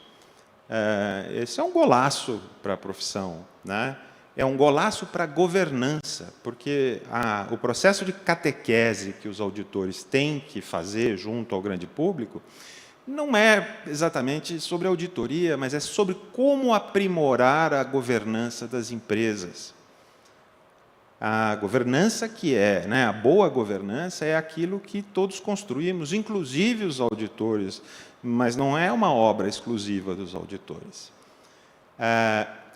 Esse é um golaço para a profissão, né? É um golaço para a governança, porque o processo de catequese que os auditores têm que fazer junto ao grande público não é exatamente sobre auditoria, mas é sobre como aprimorar a governança das empresas. A governança a boa governança é aquilo que todos construímos, inclusive os auditores, mas não é uma obra exclusiva dos auditores.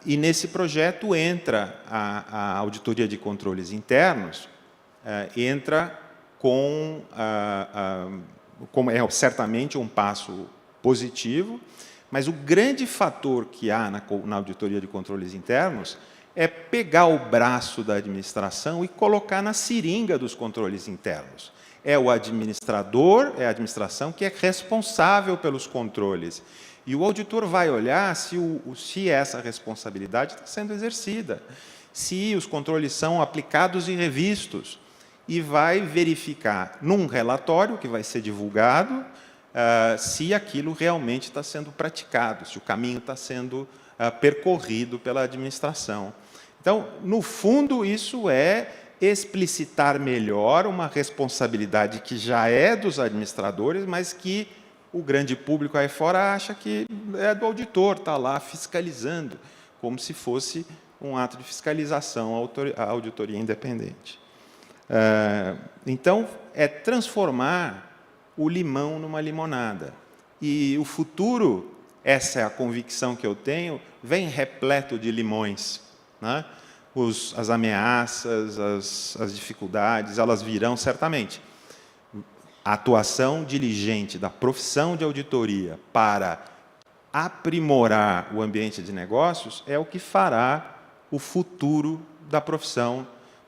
E nesse projeto entra a auditoria de controles internos, entra como é certamente um passo positivo, mas o grande fator que há na auditoria de controles internos é pegar o braço da administração e colocar na seringa dos controles internos. É o administrador, é a administração que é responsável pelos controles. E o auditor vai olhar se essa responsabilidade está sendo exercida, se os controles são aplicados e revistos, e vai verificar num relatório que vai ser divulgado se aquilo realmente está sendo praticado, se o caminho está sendo percorrido pela administração. Então, no fundo, isso é explicitar melhor uma responsabilidade que já é dos administradores, mas que o grande público aí fora acha que é do auditor, está lá fiscalizando, como se fosse um ato de fiscalização, a auditoria independente. Então, é transformar o limão numa limonada. E o futuro, essa é a convicção que eu tenho, vem repleto de limões, né? As ameaças, as dificuldades, elas virão certamente. A atuação diligente da profissão de auditoria para aprimorar o ambiente de negócios é o que fará o futuro da profissão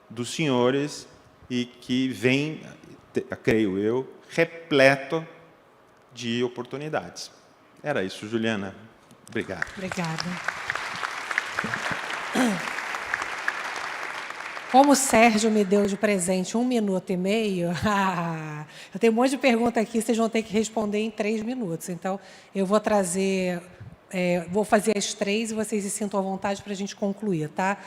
dos senhores e que vem, creio eu, repleto de oportunidades. Era isso, Juliana. Obrigado. Obrigada. Como o Sérgio me deu de presente 1 minuto e meio, eu tenho um monte de pergunta aqui, vocês vão ter que responder em 3 minutos. Então, eu vou trazer, vou fazer as 3 e vocês se sintam à vontade para a gente concluir, tá?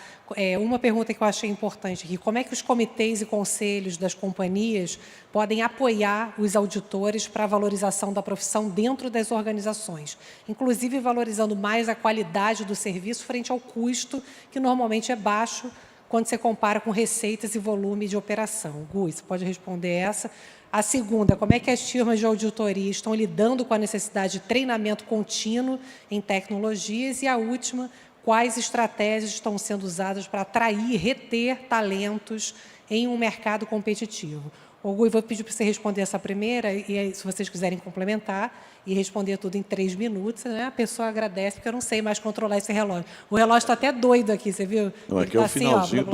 Uma pergunta que eu achei importante aqui: como é que os comitês e conselhos das companhias podem apoiar os auditores para a valorização da profissão dentro das organizações, inclusive valorizando mais a qualidade do serviço frente ao custo, que normalmente é baixo, quando você compara com receitas e volume de operação? Gui, você pode responder essa. A segunda, como é que as firmas de auditoria estão lidando com a necessidade de treinamento contínuo em tecnologias? E a última, quais estratégias estão sendo usadas para atrair e reter talentos em um mercado competitivo? Gui, vou pedir para você responder essa primeira, e aí, se vocês quiserem complementar, e responder tudo em 3 minutos, né? A pessoa agradece, porque eu não sei mais controlar esse relógio. O relógio está até doido aqui, você viu? Não, aqui é o assim, finalzinho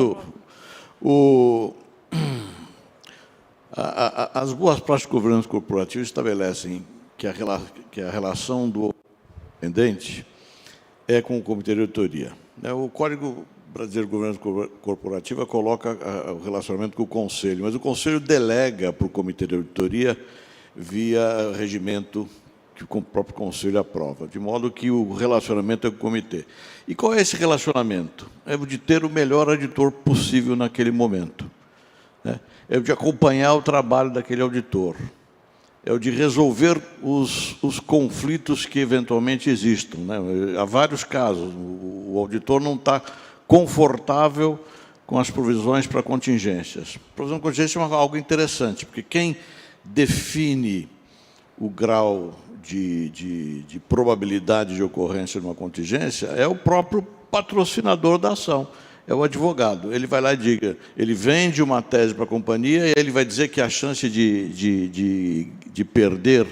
as boas práticas de governança corporativa estabelecem que a relação do dependente é com o Comitê de Auditoria. O Código Brasileiro de Governança Corporativa coloca o relacionamento com o Conselho, mas o Conselho delega para o Comitê de Auditoria via regimento que o próprio Conselho aprova, de modo que o relacionamento é com o Comitê. E qual é esse relacionamento? É o de ter o melhor auditor possível naquele momento. É o de acompanhar o trabalho daquele auditor. É o de resolver os conflitos que eventualmente existam, né? Há vários casos. O auditor não está confortável com as provisões para contingências. A provisão de contingência é algo interessante, porque quem define o grau de probabilidade de ocorrência de uma contingência é o próprio patrocinador da ação, é o advogado. Ele vai lá e diga, ele vende uma tese para a companhia e ele vai dizer que a chance de perder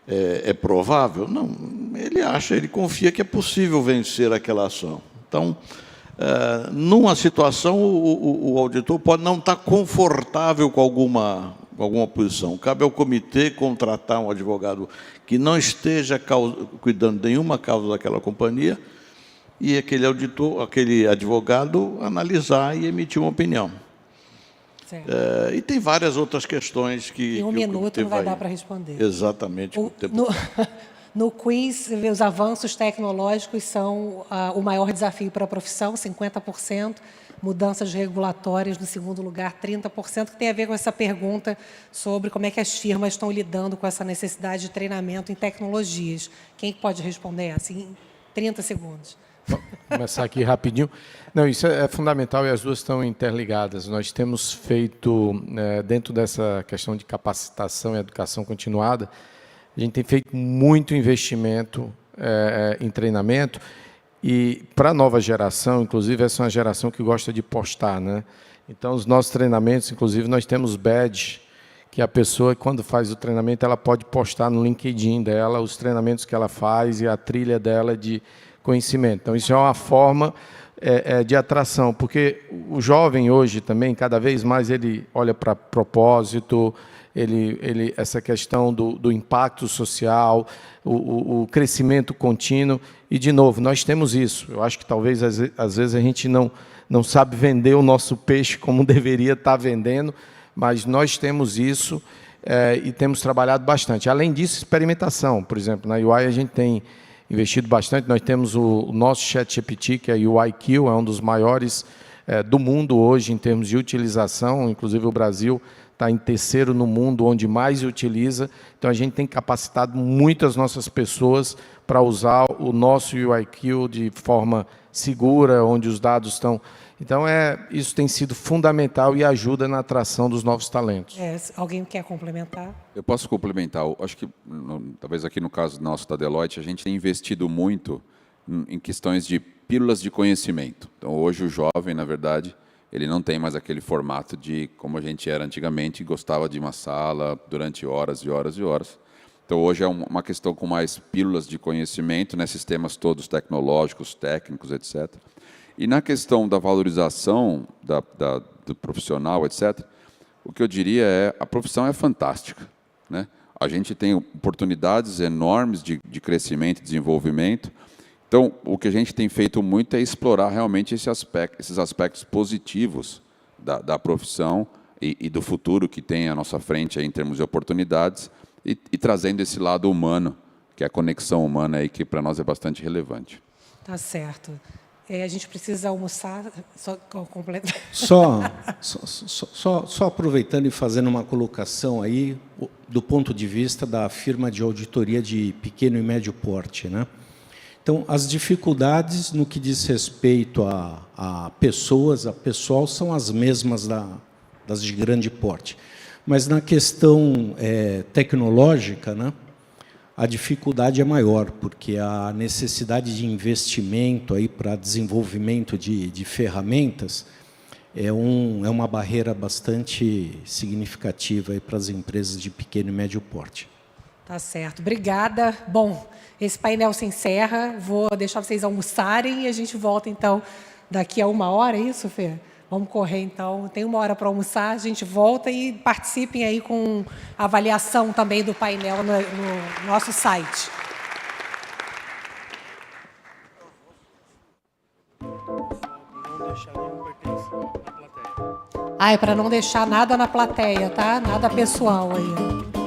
é provável? Não, ele confia que é possível vencer aquela ação. Então, numa situação, o auditor pode não estar confortável com alguma posição. Cabe ao comitê contratar um advogado que não esteja cuidando de nenhuma causa daquela companhia e aquele advogado analisar e emitir uma opinião. E tem várias outras questões que... Em 1 minuto não vai dar para responder. Exatamente. No quiz, os avanços tecnológicos são o maior desafio para a profissão, 50%. Mudanças regulatórias, no segundo lugar, 30%, que tem a ver com essa pergunta sobre como é que as firmas estão lidando com essa necessidade de treinamento em tecnologias. Quem pode responder essa? Em 30 segundos. Vou começar aqui rapidinho. Não, isso é fundamental e as duas estão interligadas. Nós temos feito, dentro dessa questão de capacitação e educação continuada, a gente tem feito muito investimento em treinamento e para a nova geração, inclusive, essa é uma geração que gosta de postar, né? Então, os nossos treinamentos, inclusive, nós temos badge, que a pessoa, quando faz o treinamento, ela pode postar no LinkedIn dela os treinamentos que ela faz e a trilha dela de conhecimento. Então, isso é uma forma de atração, porque o jovem hoje também, cada vez mais, ele olha para propósito, essa questão do impacto social, o crescimento contínuo. E, de novo, nós temos isso. Eu acho que talvez, às vezes, a gente não sabe vender o nosso peixe como deveria estar vendendo, mas nós temos isso e temos trabalhado bastante. Além disso, experimentação. Por exemplo, na UI a gente tem investido bastante. Nós temos o nosso ChatGPT, que é o UIQ, é um dos maiores do mundo hoje em termos de utilização. Inclusive, o Brasil está em terceiro no mundo, onde mais utiliza. Então, a gente tem capacitado muitas nossas pessoas para usar o nosso UIQ de forma segura, onde os dados estão. Então, isso tem sido fundamental e ajuda na atração dos novos talentos. Alguém quer complementar? Eu posso complementar. Acho que, talvez aqui no caso nosso da Deloitte, a gente tem investido muito em questões de pílulas de conhecimento. Então, hoje o jovem, na verdade, ele não tem mais aquele formato de como a gente era antigamente, gostava de uma sala durante horas e horas e horas. Então, hoje é uma questão com mais pílulas de conhecimento, né, sistemas todos tecnológicos, técnicos, etc. E na questão da valorização do profissional, etc., o que eu diria a profissão é fantástica, né? A gente tem oportunidades enormes de crescimento e desenvolvimento. Então, o que a gente tem feito muito é explorar realmente esses aspectos positivos da profissão e do futuro que tem à nossa frente aí, em termos de oportunidades e trazendo esse lado humano, que é a conexão humana, aí, que para nós é bastante relevante. Tá certo. A gente precisa almoçar, só completar. Só aproveitando e fazendo uma colocação aí, do ponto de vista da firma de auditoria de pequeno e médio porte, né? Então, as dificuldades no que diz respeito a pessoas, a pessoal, são as mesmas das de grande porte. Mas na questão tecnológica, né, a dificuldade é maior, porque a necessidade de investimento aí para desenvolvimento de ferramentas é uma barreira bastante significativa aí para as empresas de pequeno e médio porte. Tá certo. Obrigada. Bom, esse painel se encerra. Vou deixar vocês almoçarem e a gente volta, então, daqui a 1 hora, é isso, Fê? Vamos correr, então. Tem 1 hora para almoçar, a gente volta e participem aí com a avaliação também do painel no nosso site. É para não deixar nada na plateia, tá? Nada pessoal aí.